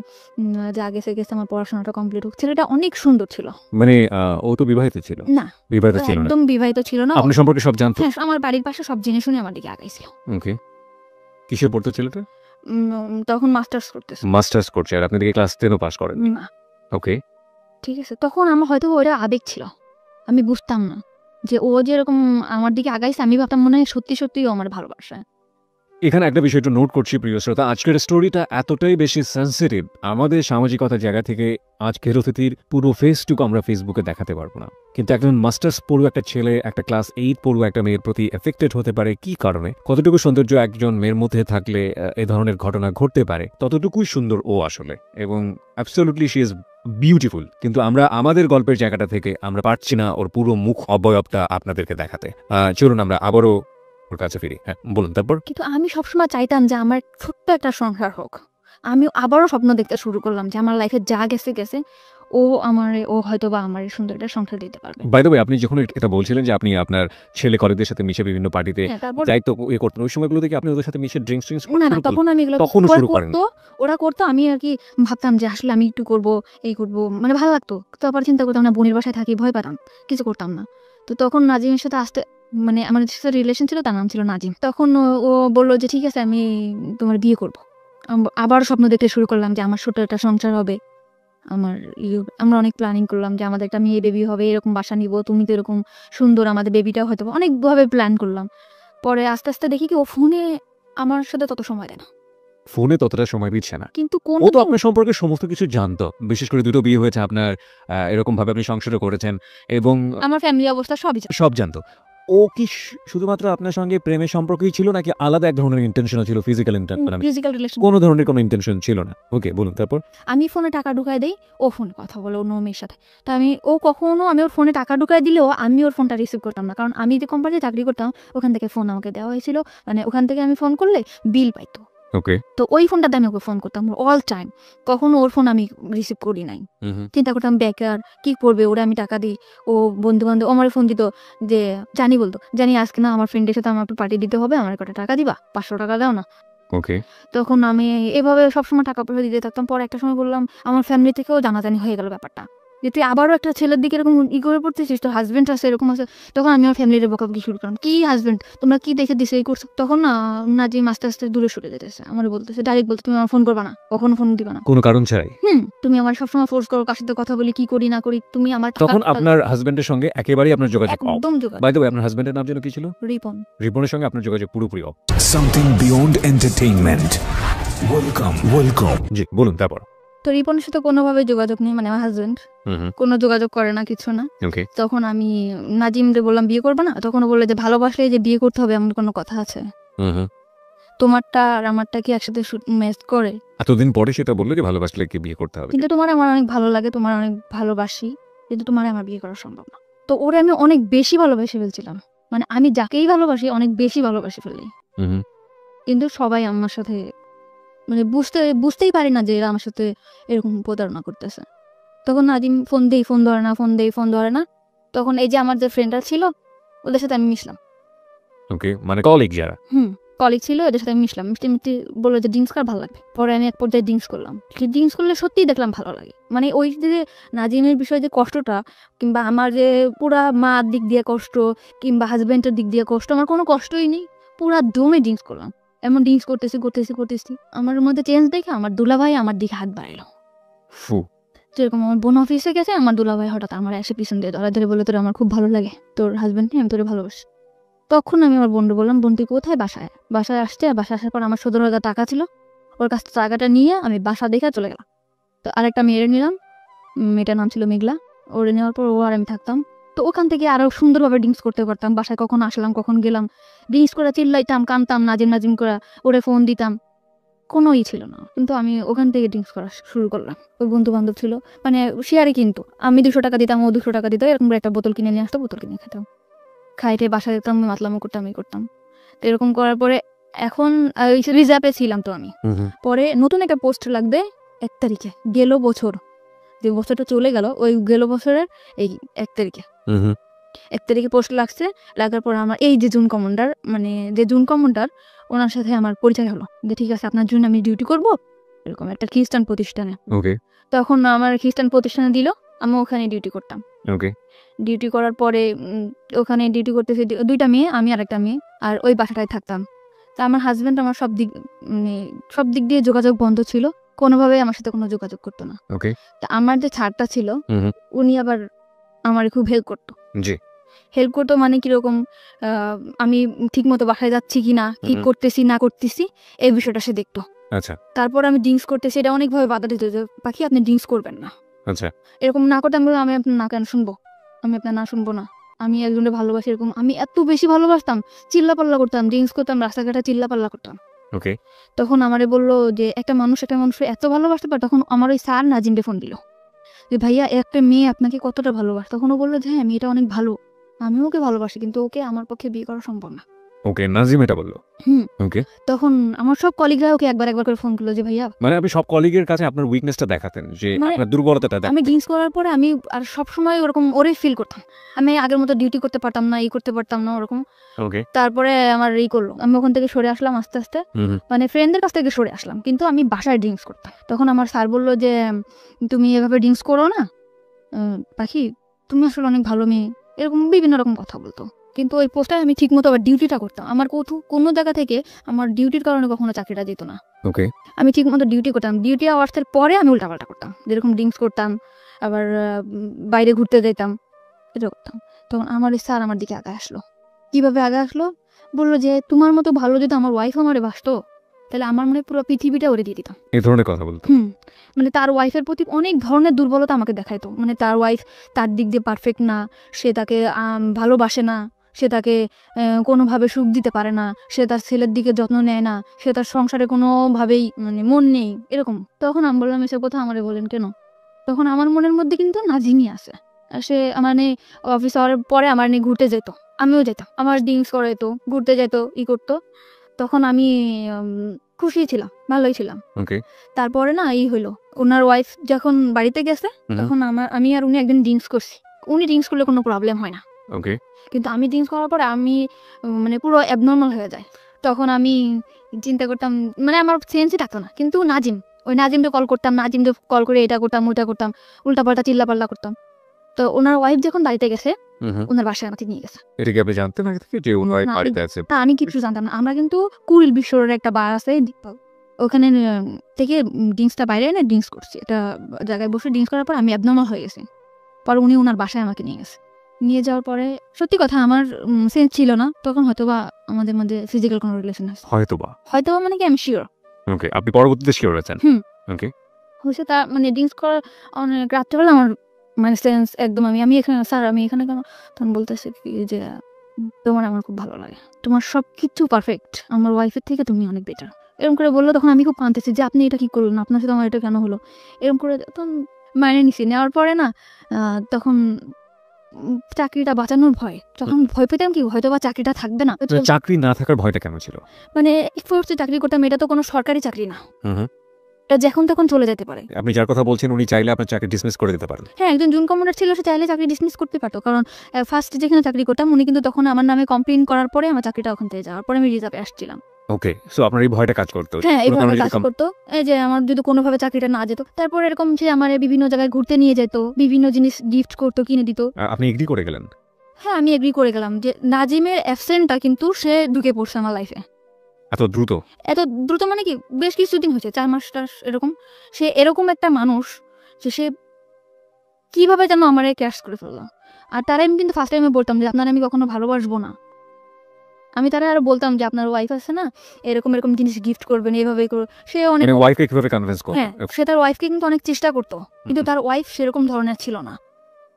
যে আগে থেকে আমার পড়াশোনাটা কমপ্লিট হোক। ছেলেটা অনেক সুন্দর ছিল। মানে ও তো বিবাহিত ছিল? না, বিবাহিত ছিল না। একদম বিবাহিত ছিল না। আপনি সম্পর্কে সব জানতো? হ্যাঁ, আমার বাড়ির পাশে সব জেনে শুনে আমার দিকে আগাইছিল। ওকে। কিসে পড়তো ছেলেটা? তখন মাস্টার্স করতেছে। মাস্টার্স করছে, আর আপনি দিকে ক্লাস 10ও পাস করেন? না, ওকে। ঠিক আছে। তখন আমার হয়তো ওটা আবেগ ছিল, আমি বুঝতাম না যে ও যেরকম আমার দিকে আগাইছে, আমি ভাবতাম মনে হয় সত্যি সত্যি ও আমার ভালোবাসে। এখানে একটা বিষয় একটু নোট করছি প্রিয় শ্রোতা, আজকের স্টোরিটা এতটাই বেশি সেন্সিটিভ, আমাদের সামাজিকতার জায়গা থেকে আজকের অতিথির পুরো ফেসটুকু আমরা ফেসবুকে দেখাতে পারবো না, কিন্তু একজন মাস্টার্স পড়ুয়া একটা ছেলে একটা ক্লাস 8 পড়ুয়া একটা মেয়ের প্রতি এফেক্টেড হতে পারে কি কারণে, কতটুকু সৌন্দর্য একজন মেয়ের মধ্যে থাকলে এ ধরনের ঘটনা ঘটতে পারে, ততটুকুই সুন্দর ও আসলে, এবং অ্যাবসলিউটলি শি ইজ বিউটিফুল। কিন্তু আমরা আমাদের গল্পের জায়গাটা থেকে আমরা পারছি না ওর পুরো মুখ অবয়বটা আপনাদেরকে দেখাতে। চলুন আমরা আবারও ওর কাছে ফিরি। হ্যাঁ বলুন তারপর। কিন্তু আমি সবসময় চাইতাম যে আমার ছোট্ট একটা সংসার হোক। আমি আবারও স্বপ্ন দেখতে শুরু করলাম যে আমার লাইফে যা গেছে গেছে, ও হয়তো বা আমার এই সুন্দর একটা সংসার দিতে পারবে। বাই দ্য ওয়ে, আপনি যখন এটা বলছিলেন যে আপনি আপনার ছেলে কলেজের সাথে মিশে বিভিন্ন পার্টিতে হ্যাঁ, তারপর দায়িত্ব করতেন, ওই সময়গুলো থেকে আপনি ওদের সাথে মিশে ড্রিঙ্কস না তখন আমি এগুলো তখনও ওরা শুরু করেন? ওরা করতো, আমি আর কি ভাবতাম যে আসলে আমি একটু করবো, এই করবো, মানে ভালো লাগতো। তারপর চিন্তা করতাম না, বোনের বাসায় থাকি, ভয় পেতাম, কিছু করতাম না। তো তখন নাজিমের সাথে আসতে, মানে আমার সাথে রিলেশন ছিল, তার নাম ছিল নাজিম। তখন ও বললো যে ঠিক আছে আমি তোমার বিয়ে করবো। আবার স্বপ্ন দেখতে শুরু করলাম যে আমার ছোট একটা সংসার হবে, আমরা অনেক প্ল্যানিং করলাম যে আমাদের একটা মেয়ে বেবি হবে, এরকম বাসা নিব, তুমি তো এরকম সুন্দর, আমাদের বেবিটাও হয়তো, অনেকভাবে প্ল্যান করলাম। পরে আস্তে আস্তে দেখি কি ও ফোনে আমার সাথে তত সময় দেয় না, ফোনে ততটা সময় দিচ্ছে না। কিন্তু কোন ও তো আপনার সম্পর্কে সমস্ত কিছু জানতো, বিশেষ করে দুটো বিয়ে হয়েছে আপনার, এরকম ভাবে আপনি সংসারও করেছেন এবং আমার ফ্যামিলি অবস্থা সবই জানে। সব জানতো। ও কি শুধুমাত্র আপনার সঙ্গে প্রেমের সম্পর্কই ছিল নাকি আলাদা এক ধরনের ইন্টেনশন ছিল, ফিজিক্যাল ফিজিক্যাল রিলেশন কোনো ধরনের কোনো ইন্টেনশন ছিল না? ওকে বলুন তারপর। আমি ফোনে টাকা ঢুকাই দেই, ও ফোনে কথা বলে অন্য মেয়ের সাথে। তা আমি ওর ফোনে টাকা ঢুকাই দিলেও আমি ওর ফোনটা রিসিভ করতাম না, কারণ আমি যে কোম্পানিতে চাকরি করতাম ওখান থেকে ফোন আমাকে দেওয়া হয়েছিল, মানে ওখান থেকে আমি ফোন করলে বিল পাইতো। ওকে। তো ওই ফোনটাতে আমি ওকে ফোন করতাম অল টাইম, কখনো ওর ফোন আমি রিসিভ করি নাই। চিন্তা করতাম বেকার, কি করবে, ওরা আমি টাকা দিই, ও বন্ধু বান্ধব আমার ফোন দিত, যে বলতো জানি আজকে না আমার ফ্রেন্ডের সাথে আমার পার্টি দিতে হবে, আমার কটা টাকা দিবা, 500 টাকা দাও না। ওকে। তখন আমি এভাবে সবসময় টাকা পয়সা দিতে থাকতাম। পরে একটা সময় বললাম, আমার ফ্যামিলি থেকেও জানাজানি হয়ে গেল ব্যাপারটা, যে তুই আবারও একটা ছেলের দিকে এরকম করে পড়তেছিস, তোর হাজবেন্ড আছে এরকম আছে। তখন আমি আমার ফ্যামিলির বকাবকি শুরু করলাম, কি হাজবেন্ড, তোমরা কি দেখে দিছে এই করছো। তখন না নাজিম আস্তে আস্তে দূরে সরে যেতেছে, আমার বলতেছে ডাইরেক্ট, বলতে তুমি আমার ফোন করবা না, কখনো ফোন দিবা না, কোনো কারণ ছাড়াই। তুমি আমার সবসময় ফোর্স করো, কার সাথে কথা বলি, কি করি না করি, তুমি আমার তখন আপনার হাজবেন্ডের সঙ্গে একেবারেই আপনার যোগাযোগ অফ। একদম যোগাযোগ। বাই দ্য ওয়ে, আপনার হাজবেন্ডের নাম যেন কি ছিল? রিপন। রিপনের সঙ্গে আপনার যোগাযোগ পুরোপুরি of. Something beyond entertainment. Welcome. জি বলুন তারপর। তো রিপনের সাথে কোনোভাবে যোগাযোগ নেই, মানে আমার হাজবেন্ড কোনো যোগাযোগ করে না, কিছু না। ওকে। তখন আমি নাজিমকে বললাম বিয়ে করবে না, তখন বললে যে ভালোবাসলে যে বিয়ে করতে হবে এমন কোনো কথা আছে, তোমারটা আর আমারটা কি একসাথে ম্যাচ করে? এতদিন পরে সেটা বললো যে ভালোবাসলে কি বিয়ে করতে হবে, কিন্তু তোমার আমার অনেক ভালো লাগে, তোমার অনেক ভালোবাসি, কিন্তু তোমার আমার বিয়ে করা সম্ভব না। তো ওরে আমি অনেক বেশি ভালোবেসে ফেলছিলাম, মানে আমি যাকেই ভালোবাসি অনেক বেশি ভালোবাসি ফেলি, কিন্তু সবাই আমার সাথে মানে বুঝতেই পারি না যে এরা আমার সাথে এরকম প্রতারণা করতেছে। তখন নাজিম ফোন দেই, ফোন ধরে না। তখন এই যে আমার যে ফ্রেন্ডরা ছিল ওদের সাথে আমি মিশলাম। ওকে, মানে কলিগ যারা কলিগ ছিল এদের সাথে আমি মিশলাম, মিষ্টি বললো যে ড্রিঙ্কস কর, ভালো লাগবে। পরে আমি এক পর্যায়ে ড্রিঙ্কস করলাম, ড্রিঙ্কস করলে সত্যিই দেখলাম ভালো লাগে। মানে ওই যে নাজিমের বিষয়ে যে কষ্টটা, কিংবা আমার যে পুরা মার দিক দিয়ে কষ্ট, কিংবা হাজবেন্ডের দিক দিয়ে কষ্ট, আমার কোনো কষ্টই নেই, পুরা দমে ড্রিঙ্কস করলাম। এমন ড্রিঙ্কস করতেছি আমার মধ্যে চেঞ্জ দেখে আমার দুলাভাই আমার দিকে হাত বাড়াইলো। যেরকম আমার বোন অফিসে গেছে, আমার দুলাভাই হঠাৎ আমার এসে পিছন দিয়ে ধরে বলে, তোর আমার খুব ভালো লাগে, তোর হাজবেন্ড নিয়ে আমি তোরে ভালোবাসি। তখন আমি আমার বোনকে বললাম, বোন তুই কোথায়? বাসায় আসছে। বাসায় আসার পর আমার 17,000 টাকা ছিল, ওর কাছ থেকে টাকাটা নিয়ে আমি বাসা দেখে চলে গেলাম। তো আরেকটা মেয়েরে নিলাম, মেয়েটার নাম ছিল মেঘলা। ওরে নেওয়ার পর ও আর আমি থাকতাম। তো ওখান থেকে আরো সুন্দরভাবে ড্রিঙ্কস করতে পারতাম। বাসায় কখন আসলাম কখন গেলাম, ড্রিঙ্কস করে চিল্লাইতাম, কানতাম, নাজিম করে ওরে ফোন দিতাম, কোনোই ছিল না। কিন্তু আমি ওখান থেকে ড্রিঙ্কস করা শুরু করলাম। ওই বন্ধু বান্ধব ছিল, মানে শেয়ারে, কিন্তু আমি 200 টাকা দিতাম, ও 200 টাকা দিত, এরকম একটা বোতল কিনে নিয়ে আসতো, বোতল কিনে খেতাম, খাইতে বাসা দিতাম, মাতলামো করতাম। তো এরকম করার পরে এখন রিজার্ভে ছিলাম। তো আমি পরে নতুন একটা পোস্ট লাগবে 1 তারিখে, গেল বছর, যে বছরটা চলে গেল, ওই গেল বছরের এই 1 তারিখে 1 তারিখে পোস্ট লাগছে। লাগার পর আমার এই যে জুন কমান্ডার ওনার সাথে আমার পরিচয় হলো, যে ঠিক আছে আপনার জন্য আমি ডিউটি করব এরকম একটা খ্রিস্টান প্রতিষ্ঠানে। তখন আমার খ্রিস্টান প্রতিষ্ঠানে দিল, আমি ওখানে ডিউটি করতাম। ডিউটি করার পরে ওখানে ডিউটি করতেছি 2টা মেয়ে, আমি আর একটা মেয়ে, আর ওই বাসাটায় থাকতাম। তা আমার হাজবেন্ড আমার সব দিক দিয়ে যোগাযোগ বন্ধ ছিল, কোনোভাবে আমার সাথে কোনো যোগাযোগ করতো না। তা আমার যে ছাড়টা ছিল উনি আবার আমার খুব হেল্প করতো। হেল্প করতো মানে কিরকম, আমি ঠিক মতো বাসায় যাচ্ছি কি না, কি করতেছি না করতেছি, এই বিষয়টা সে দেখতো। আচ্ছা তারপর আমি ড্রিঙ্কস করতেছি, এটা অনেকভাবে বাধা দিত যে পাখি আপনি ড্রিঙ্কস করবেন না, আচ্ছা এরকম না করতে। আমি বললাম, আমি আপনার না কেন শুনবো, আমি আপনার না শুনবো না, আমি একজনকে ভালোবাসি। এরকম আমি এত বেশি ভালোবাসতাম, চিল্লা পাল্লা করতাম, ড্রিঙ্কস করতাম, রাস্তাঘাটে চিল্লা পাল্লা করতাম। ওকে তখন আমারে বললো যে একটা মানুষ এত ভালোবাসতে পারে। তখন আমার ওই স্যার নাজিমকে ফোন দিল যে ভাইয়া একটা মেয়ে আপনাকে কতটা ভালোবাসে। তখন ও বললো যে হ্যাঁ মেয়েটা অনেক ভালো, আমিও ওকে ভালোবাসি, কিন্তু ওকে আমার পক্ষে বিয়ে করা সম্ভব না। ওকে নাজিম এটা বললো। হুম। ওকে তখন আমার সব কলিগরা ওকে একবার করে ফোন করলো যে ভাইয়া, মানে আপনি সব কলিগের কাছে আপনার উইকনেসটা দেখাতেন, যে মানে আপনার দুর্বলতাটা আমি দেখাতেন। ড্রিঙ্কস করার পরে আমি আর সবসময় ওরকম ওরে ফিল করতাম, আমি আগের মতো ডিউটি করতে পারতাম না, করতে পারতাম না ওরকম। ওকে তারপরে আমার করলো, আমি ওখান থেকে সরে আসলাম আস্তে আস্তে, মানে ফ্রেন্ডদের কাছ থেকে সরে আসলাম, কিন্তু আমি বাসায় ড্রিঙ্কস করতাম। তখন আমার স্যার বললো যে তুমি এভাবে ড্রিঙ্কস করো না পাখি, তুমি আসলে অনেক ভালো মেয়ে, এরকম বিভিন্ন রকম কথা বলতো। কিন্তু ওই পোস্টায় আমি ঠিক মতো আবার ডিউটিটা করতাম, আমার কোনো জায়গা থেকে আমার ডিউটির কারণে কখনো চাকরিটা যেত না। ওকে আমি ঠিক মতো ডিউটি করতাম, ডিউটি আওয়ার্সের পরে আমি উল্টাপাল্টা করতাম, যেরকম ড্রিঙ্কস করতাম, আবার বাইরে ঘুরতে যেতাম, এটা করতাম। তখন আমার এই স্যার আমার দিকে আগে আসলো। কিভাবে আগে আসলো, বললো যে তোমার মতো ভালো যদি আমার ওয়াইফ আমারে বাসতো, তাহলে আমার মনে হয় পুরো পৃথিবীটা ওরে দিয়ে দিতাম। এই ধরনের কথা বলতো। মানে তার ওয়াইফের প্রতি অনেক ধরনের দুর্বলতা আমাকে দেখাইতো, মানে তার ওয়াইফ তার দিক দিয়ে পারফেক্ট না, সে তাকে ভালোবাসে না, সে তাকে কোনোভাবে সুখ দিতে পারে না, সে তার ছেলের দিকে যত্ন নেয় না, সে তার সংসারে কোনোভাবেই মানে মন নেই, এরকম। তখন আমি বললাম এসব কথা আমারে বলেন কেন? তখন আমার মনের মধ্যে কিন্তু নাজিমই আছে। সে মানে অফিস আওয়ার পরে আমার নিয়ে ঘুরতে যেত, আমিও যেতাম, আমার ড্রিঙ্কস করে যেত, ঘুরতে যেত, করতো। তখন আমি খুশি ছিলাম, ভালোই ছিলাম। ওকে তারপরে না হইলো, ওনার ওয়াইফ যখন বাড়িতে গেছে, তখন আমি আর উনি একদিন ড্রিঙ্কস করছি। উনি ড্রিঙ্কস করলে কোনো প্রবলেম হয় না, ওকে কিন্তু আমি ড্রিঙ্কস করার পরে আমি মানে পুরো অ্যাবনর্মাল হয়ে যায়। তখন আমি চিন্তা করতাম, মানে আমার সেন্সই থাকতো না। কিন্তু নাজিমকে কল করতাম, নাজিমকে কল করে এটা করতাম ওটা করতাম, উল্টাপাল্টা চিল্লাপাল্লা করতাম। তো ওনার ওয়াইফ যখন বাড়িতে গেছে, ওনার বাসায় আমাকে নিয়ে গেছে। এটা কি আপনি জানতেন আগে থেকে যে ওনার বাড়িতে আছে? না, আমি কিছু জানতাম না। আমরা কিন্তু কুড়িল বিশ্বরের একটা বার আছে, ওখানে থেকে ড্রিঙ্কসটা বাইরে এনে ড্রিঙ্কস করছি, এটা জায়গায় বসে ড্রিঙ্কস করার পর আমি অ্যাবনর্মাল হয়ে গেছি। পরে উনি ওনার বাসায় আমাকে নিয়ে গেছে। নিয়ে যাওয়ার পরে সত্যি কথা আমার সেন্স ছিল না তখন, হয়তোবা আমাদের মধ্যে ফিজিক্যাল কোনো রিলেশন আছে, হয়তোবা মানে কি আমি শিওর। ওকে আপনি পরবর্তীতে শিওর হয়েছেন? ওকে হয়েছে তার মানে ড্রিঙ্কস করার অনেক রাত্রেবেলা আমার মানে সেন্স একদম, আমি এখানে স্যার, আমি এখানে কেন? তখন বলতেছে কি যে তোমার আমার খুব ভালো লাগে, তোমার সব কিছু পারফেক্ট, আমার ওয়াইফের থেকে তুমি অনেক বেটার, এরকম করে বললো। তখন আমি খুব কাঁদতেছি যে আপনি এটা কি করলেন, আপনার সাথে আমার এটা কেন হলো, এরকম করে। তখন মাইনে নিছি, নেওয়ার পরে না তখন চাকরিটা বাঁচানোর ভয়, তখন ভয় পেতাম কি হয়তো বা চাকরিটা থাকবে না। চাকরি না থাকার ভয়টা কেন ছিল? মানে ফোর্সে চাকরি করতাম, এটা তো কোনো সরকারি চাকরি না, এটা যখন তখন চলে যেতে পারে। আপনি যার কথা বলছেন উনি চাইলে আপনার চাকরি ডিসমিস করে দিতে পারেন। হ্যাঁ, একজন জুন কমান্ডার ছিল, সে চাইলে চাকরি ডিসমিস করতে পারতো। কারণ ফার্স্ট যেখানে চাকরি করতাম উনি কিন্তু তখন আমার নামে কমপ্লেন করার পরে আমার চাকরিটা ওখান থেকে যাওয়ার পরে আমি রিজার্ভে আসছিলাম। ওকে সো আপনার এই ভয়টা কাজ করতো? হ্যাঁ, এইভাবে কাজ করতো, এই যে আমার যদি কোনোভাবে চাকরিটা না যেত। তারপর এরকম যে আমার বিভিন্ন জায়গায় ঘুরতে নিয়ে যেত, বিভিন্ন জিনিস গিফট করতো, কিনে দিত। আপনি এগ্রি করে গেলেন? হ্যাঁ, আমি এগ্রি করে গেলাম যে নাজিমের অ্যাবসেন্টটা কিন্তু সে ঢুকে পড়ছে আমার লাইফে। এত দ্রুত? এত দ্রুত মানে কি, বেশ কিছুদিন হয়েছে, 4 মাস এরকম। সে এরকম একটা মানুষ যে সে কিভাবে যেন আমার ক্যাশ করে ফেললো। আর তারা আমি কিন্তু ফার্স্ট টাইমে বলতাম যে আপনার আমি কখনো ভালোবাসবো না। আমি তারা আরো বলতাম যে আপনার ওয়াইফ আছে না, এরকম এরকম জিনিস গিফট করবেন, এইভাবে করো। সে অনেক ওয়াইফকে কিভাবে কনভিন্স করবে? হ্যাঁ, সে তার ওয়াইফকে কিন্তু অনেক চেষ্টা করতো, কিন্তু তার ওয়াইফ সেরকম ধরনের ছিল না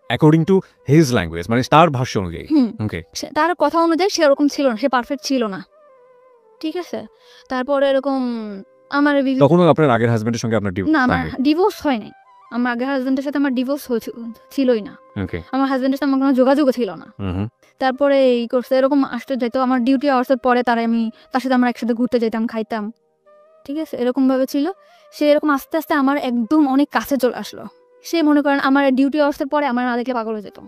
অ্যাকর্ডিং টু হিজ ল্যাঙ্গুয়েজ, মানে তার ভাষ্য অনুযায়ী। ওকে তার কথা অনুযায়ী সে ওরকম ছিল না, সে পারফেক্ট ছিল না, ঠিক আছে। তারপরে এরকম আমার তখনও আপনার আগের হাজবেন্ডের সঙ্গে আপনার না, আমার ডিভোর্স হয় নাই। আমার আগের হাজবেন্ডের সাথে আমার ডিভোর্স ছিলই না। আমার হাজবেন্ডের সাথে আমার কোনো যোগাযোগও ছিল না। তারপরে এই করছে, এরকম আসতে যাইতো আমার ডিউটি আওয়ার্সের পরে, তার সাথে আমরা একসাথে ঘুরতে যেতাম, খাইতাম, ঠিক আছে, এরকম ভাবে ছিল। সে এরকম আস্তে আস্তে আমার একদম অনেক কাছে চলে আসলো। সে মনে করেন আমার ডিউটি আওয়ার্সের পরে আমার না দেখলে পাগল হয়ে যেত,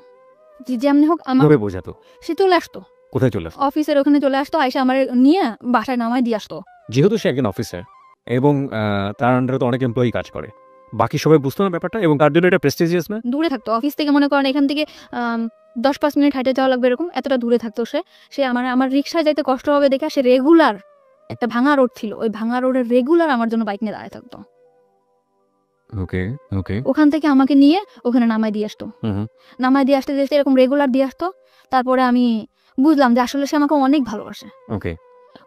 যেমনি হোক আমার বোঝাতো। সে চলে আসতো, কোথায় চলে আসতো? অফিসের ওখানে চলে আসতো, আইসা আমার নিয়ে বাসায় নামায় দিয়ে আসতো। যেহেতু সে একজন অফিসার এবং তার আন্ডারে তো অনেক এমপ্লয়ি কাজ করে, বাকি সবাই বুঝতো না ব্যাপারটা, এবং তার জন্য এটা প্রেস্টিজিয়াস না? দূরে থাকতো অফিস থেকে, মনে করেন এখান থেকে 10-5 মিনিট হাঁটে যাওয়া লাগবে, এরকম এতটা দূরে থাকতো সে আমার রিক্সায় যাইতে কষ্ট হবে দেখে সে রেগুলার, একটা ভাঙা রোড ছিল, ওই ভাঙা রোডের রেগুলার আমার জন্য বাইক নিয়ে দাঁড়ায় থাকতো। ওকে ওকে ওখান থেকে আমাকে নিয়ে ওখানে নামায় দিয়ে আসতো, নামায় দিয়ে আসতে এরকম রেগুলার দিয়ে আসতো। তারপরে আমি বুঝলাম যে আসলে সে আমাকে অনেক ভালোবাসে, ওকে,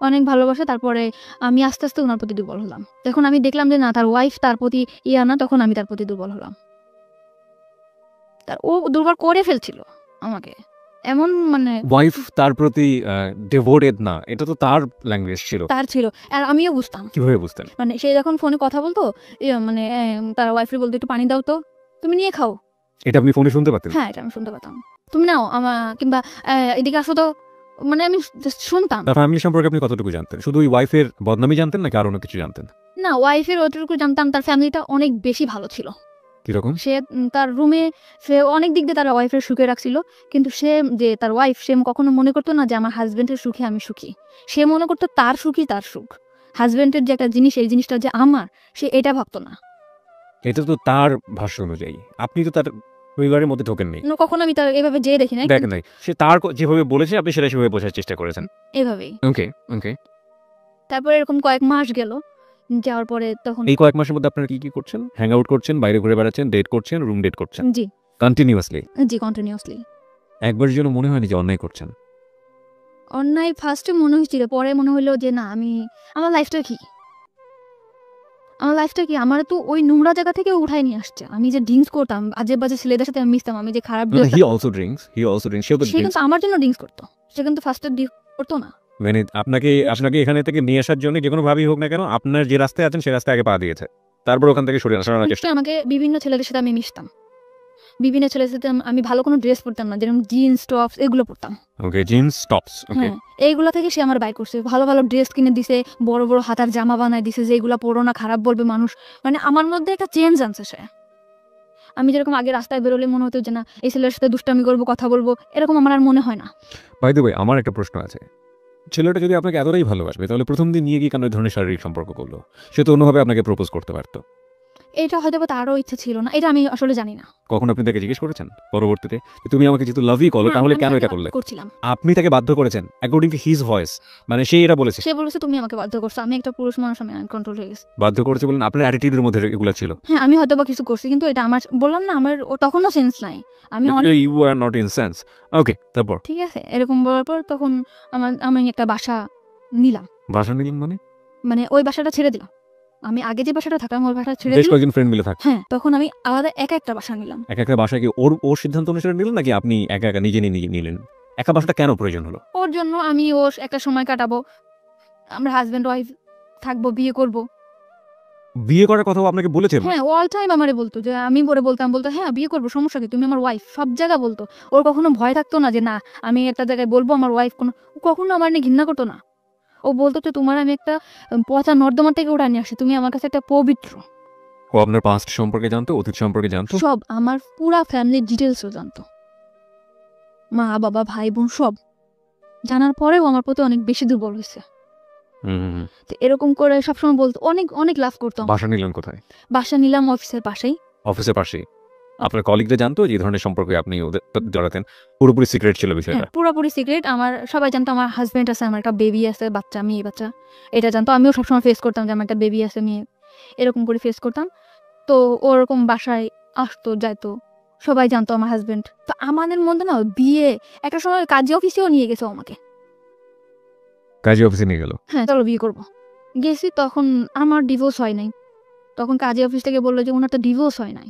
অনেক ভালোবাসে। তারপরে আমি আস্তে আস্তে ওনার প্রতি দুর্বল হলাম। যখন আমি দেখলাম যে না, তার ওয়াইফ তার প্রতি ইয়া না, তখন আমি তার প্রতি দুর্বল হলাম। ও দুর্বল করে ফেলছিল আমাকে, এমন মানে ওয়াইফ তার প্রতি ডিভোটেড না, এটা তো তার ল্যাঙ্গুয়েজ ছিল। তার ছিল, আর আমিও বুঝতাম। কিভাবে বুঝতেন? মানে সে যখন ফোনে কথা বলতো, মানে তার ওয়াইফের বলতো একটু পানি দাও তো, তুমি নিয়ে খাও। এটা আপনি ফোনে শুনতে পাতেন? হ্যাঁ, এটা আমি শুনতে পেতাম। তুমি নাও কিংবা এদিকে আসো তো, মানে আমি just শুনতাম। তার ফ্যামিলি সম্পর্কে আপনি কতটুকু জানতেন? শুধু ওই ওয়াইফের বদনামই জানতেন নাকি আরো অন্য কিছু জানতেন? না, ওয়াইফের অতটুকু জানতাম, তার ফ্যামিলিটা অনেক বেশি ভালো ছিল। কিরকম? সে তার রুমে সে অনেক দিক দিয়ে তার ওয়াইফের সুখে রাখছিল, কিন্তু সে যে তার ওয়াইফ, সে কখনো মনে করতো না যে আমার হাজবেন্ডের সুখে আমি সুখী। সে মনে করতো তার সুখই তার সুখ, হাজবেন্ডের যে একটা জিনিস, এই জিনিসটা যে আমার, সে এটা ভাবতো না। এটা তো তার ভাষ্য অনুযায়ী, আপনি তো তার পরিবারের মধ্যে ঢোকেন নেই, কখনো আমি তার এভাবে যেয়ে দেখি না, দেখেন নাই। সে তার যেভাবে বলেছে আপনি সেটা সেভাবে বোঝার চেষ্টা করেছেন। এভাবেই। ওকে ওকে। তারপরে এরকম কয়েক মাস গেল, যাওয়ার পরে তখন এই কয়েক মাসের মধ্যে আপনারা কি কি করছেন? হ্যাং আউট করছেন, বাইরে ঘুরে বেড়াচ্ছেন, ডেট করছেন, রুম ডেট করছেন জি কন্টিনিউয়াসলি? জি কন্টিনিউয়াসলি। একবারের জন্য মনে হয়নি যে অন্যায় করছেন? অন্যায় ফার্স্টে মনে হয়েছিল, পরে মনে হলো যে না, আমার লাইফটা কি, আমার তো ওই নোংরা জায়গা থেকে উঠাই নিয়ে আসছে। আমি যে ড্রিঙ্কস করতাম, আজে বাজে ছেলেদের সাথে আমি মিশতাম, আমি যে খারাপ হি অলসো ড্রিঙ্কস, সে তো সে কিন্তু আমার জন্য ড্রিঙ্কস করতো, সে কিন্তু ফার্স্টে ড্রিঙ্ক করতো না। মানে আপনাকে এখানে থেকে নিয়ে আসার জন্য যে কোনো ভাবেই হোক না কেন, আপনার যে রাস্তায় আছেন সে রাস্তায় আগে পা দিয়েছে, তারপর ওখান থেকে সরানোর চেষ্টা। ফার্স্টে আমাকে বিভিন্ন ছেলেদের সাথে আমি মিশতাম, বিভিন্ন ছেলেদের সাথে আমি ভালো কোনো ড্রেস পরতাম না, যেরকম জিন্স টপস এগুলো পরতাম। ওকে, জিন্স টপস, ওকে। হ্যাঁ, এইগুলা থেকে সে আমার বাই করছে, ভালো ভালো ড্রেস কিনে দিছে, বড় বড় হাতার জামা বানায় দিছে, যে এগুলা পরো না, খারাপ বলবে মানুষ। মানে আমার মধ্যে একটা চেঞ্জ আনছে সে। আমি যেরকম আগে রাস্তায় বেরোলে মনে হতো যে না, এই ছেলের সাথে দুষ্টামি করবো, কথা বলবো, এরকম আমার আর মনে হয় না। বাই দ্য ওয়ে, আমার একটা প্রশ্ন আছে। ছেলেটা যদি আপনাকে এতটাই ভালোবাসবে, তাহলে প্রথম দিন নিয়ে গিয়ে কেন এই ধরনের শারীরিক সম্পর্ক করলো? সে তো অন্যভাবে আপনাকে প্রপোজ করতে পারতো। এটা হয়তো বা তারও ইচ্ছা ছিল না, এটা আমি আসলে জানি না। কখন আপনি তাকে জিজ্ঞেস করেছেন পরবর্তীতে যে তুমি আমাকে যেহেতু লাভই করো, তাহলে আমি কেন তাকে এটা বাধ্য করলে? করছিলাম। আপনি তাকে বাধ্য করেছেন অ্যাকর্ডিং টু হিজ ভয়েস, মানে সে এটা বলেছে? সে বলেছে তুমি আমাকে বাধ্য করছো, আমি একটা পুরুষ মানুষ, আমি কন্ট্রোল হয়ে গেছি। বাধ্য করেছে বলেন? আপনার অ্যাটিটিউডের মধ্যে এগুলো ছিল? হ্যাঁ, আমি হয়তো বা কিছু করছি, কিন্তু এটা আমার, বললাম না, আমার তখনও সেন্স নাই। আমি অনেক, you are not in sense. Okay, তারপর? ঠিক আছে, এরকম বলার পর তখন আমি একটা বাসা নিলাম। বাসা নিলেন মানে? মানে ওই বাসাটা ছেড়ে দিলাম, আমি আগে যে বাসাটা থাকতাম ওই বাসাটা ছেড়ে বেশ দিলাম। কয়েকজন ফ্রেন্ড মিলে থাক। হ্যাঁ, তখন আমি আলাদা একা একটা বাসা নিলাম। একটা বাসায় কি ওর সিদ্ধান্ত অনুসারে নিলেন নাকি আপনি একা একা নিজে নিলেন? একা বাসাটা কেন প্রয়োজন হলো? ওর জন্য, আমি ওর একটা সময় কাটাবো, আমরা হাজবেন্ড ওয়াইফ থাকবো, বিয়ে করব। বিয়ে করার কথাও আপনাকে বলেছেন? হ্যাঁ, অল টাইম আমারে বলতো, যে আমি বলতো হ্যাঁ বিয়ে করবো, সমস্যা কি, তুমি আমার ওয়াইফ, সব জায়গা বলতো। ওর কখনো ভয় থাকতো না যে না, আমি একটা জায়গায় বলবো আমার ওয়াইফ, কখনো আমার নিয়ে ঘৃণা করতো না। ও বলতো যে তোমার আমি একটা পচা নর্দমা থেকে উঠে নিয়ে আসি, তুমি আমার কাছে একটা পবিত্র। ও আপনার পাস্ট সম্পর্কে জানতো, অতীত সম্পর্কে জানতো? সব, আমার পুরা ফ্যামিলির ডিটেলসও জানতো, মা বাবা ভাই বোন সব জানার পরেও আমার প্রতি অনেক বেশি দুর্বল হয়েছে। তো এরকম করে সবসময় বলতো, অনেক অনেক লাভ করতো। বাসা নিলেন কোথায়? বাসা নিলাম অফিসের পাশেই। অফিসের পাশেই? আপনার কলিগরা জানতো যে এই ধরনের সম্পর্কে আপনি ওদের জড়াতেন? পুরোপুরি সিক্রেট ছিল বিষয়টা? হ্যাঁ, পুরোপুরি সিক্রেট। আমার সবাই জানতো আমার হাজবেন্ড আছে, আমার একটা বেবি আছে, বাচ্চা, মেয়ে বাচ্চা, এটা জানতো। আমিও সবসময় ফেস করতাম যে আমার একটা বেবি আছে, মেয়ে, এরকম করে ফেস করতাম। তো ওরকম বাসায় আসতো যাইতো, সবাই জানতো আমার হাজবেন্ড। তো আমাদের মধ্যে না বিয়ে একটা সময় কাজী অফিসেও নিয়ে গেছে আমাকে। কাজী অফিসে নিয়ে গেল? হ্যাঁ, চলো বিয়ে করবো। গেছি, তখন আমার ডিভোর্স হয় নাই। তখন কাজী অফিস থেকে বললো যে ওনার তো ডিভোর্স হয় নাই,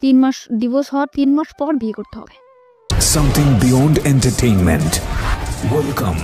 3 মাস, ডিভোর্স হওয়ার 3 মাস পর বিয়ে করতে হবে। Something beyond entertainment. Welcome.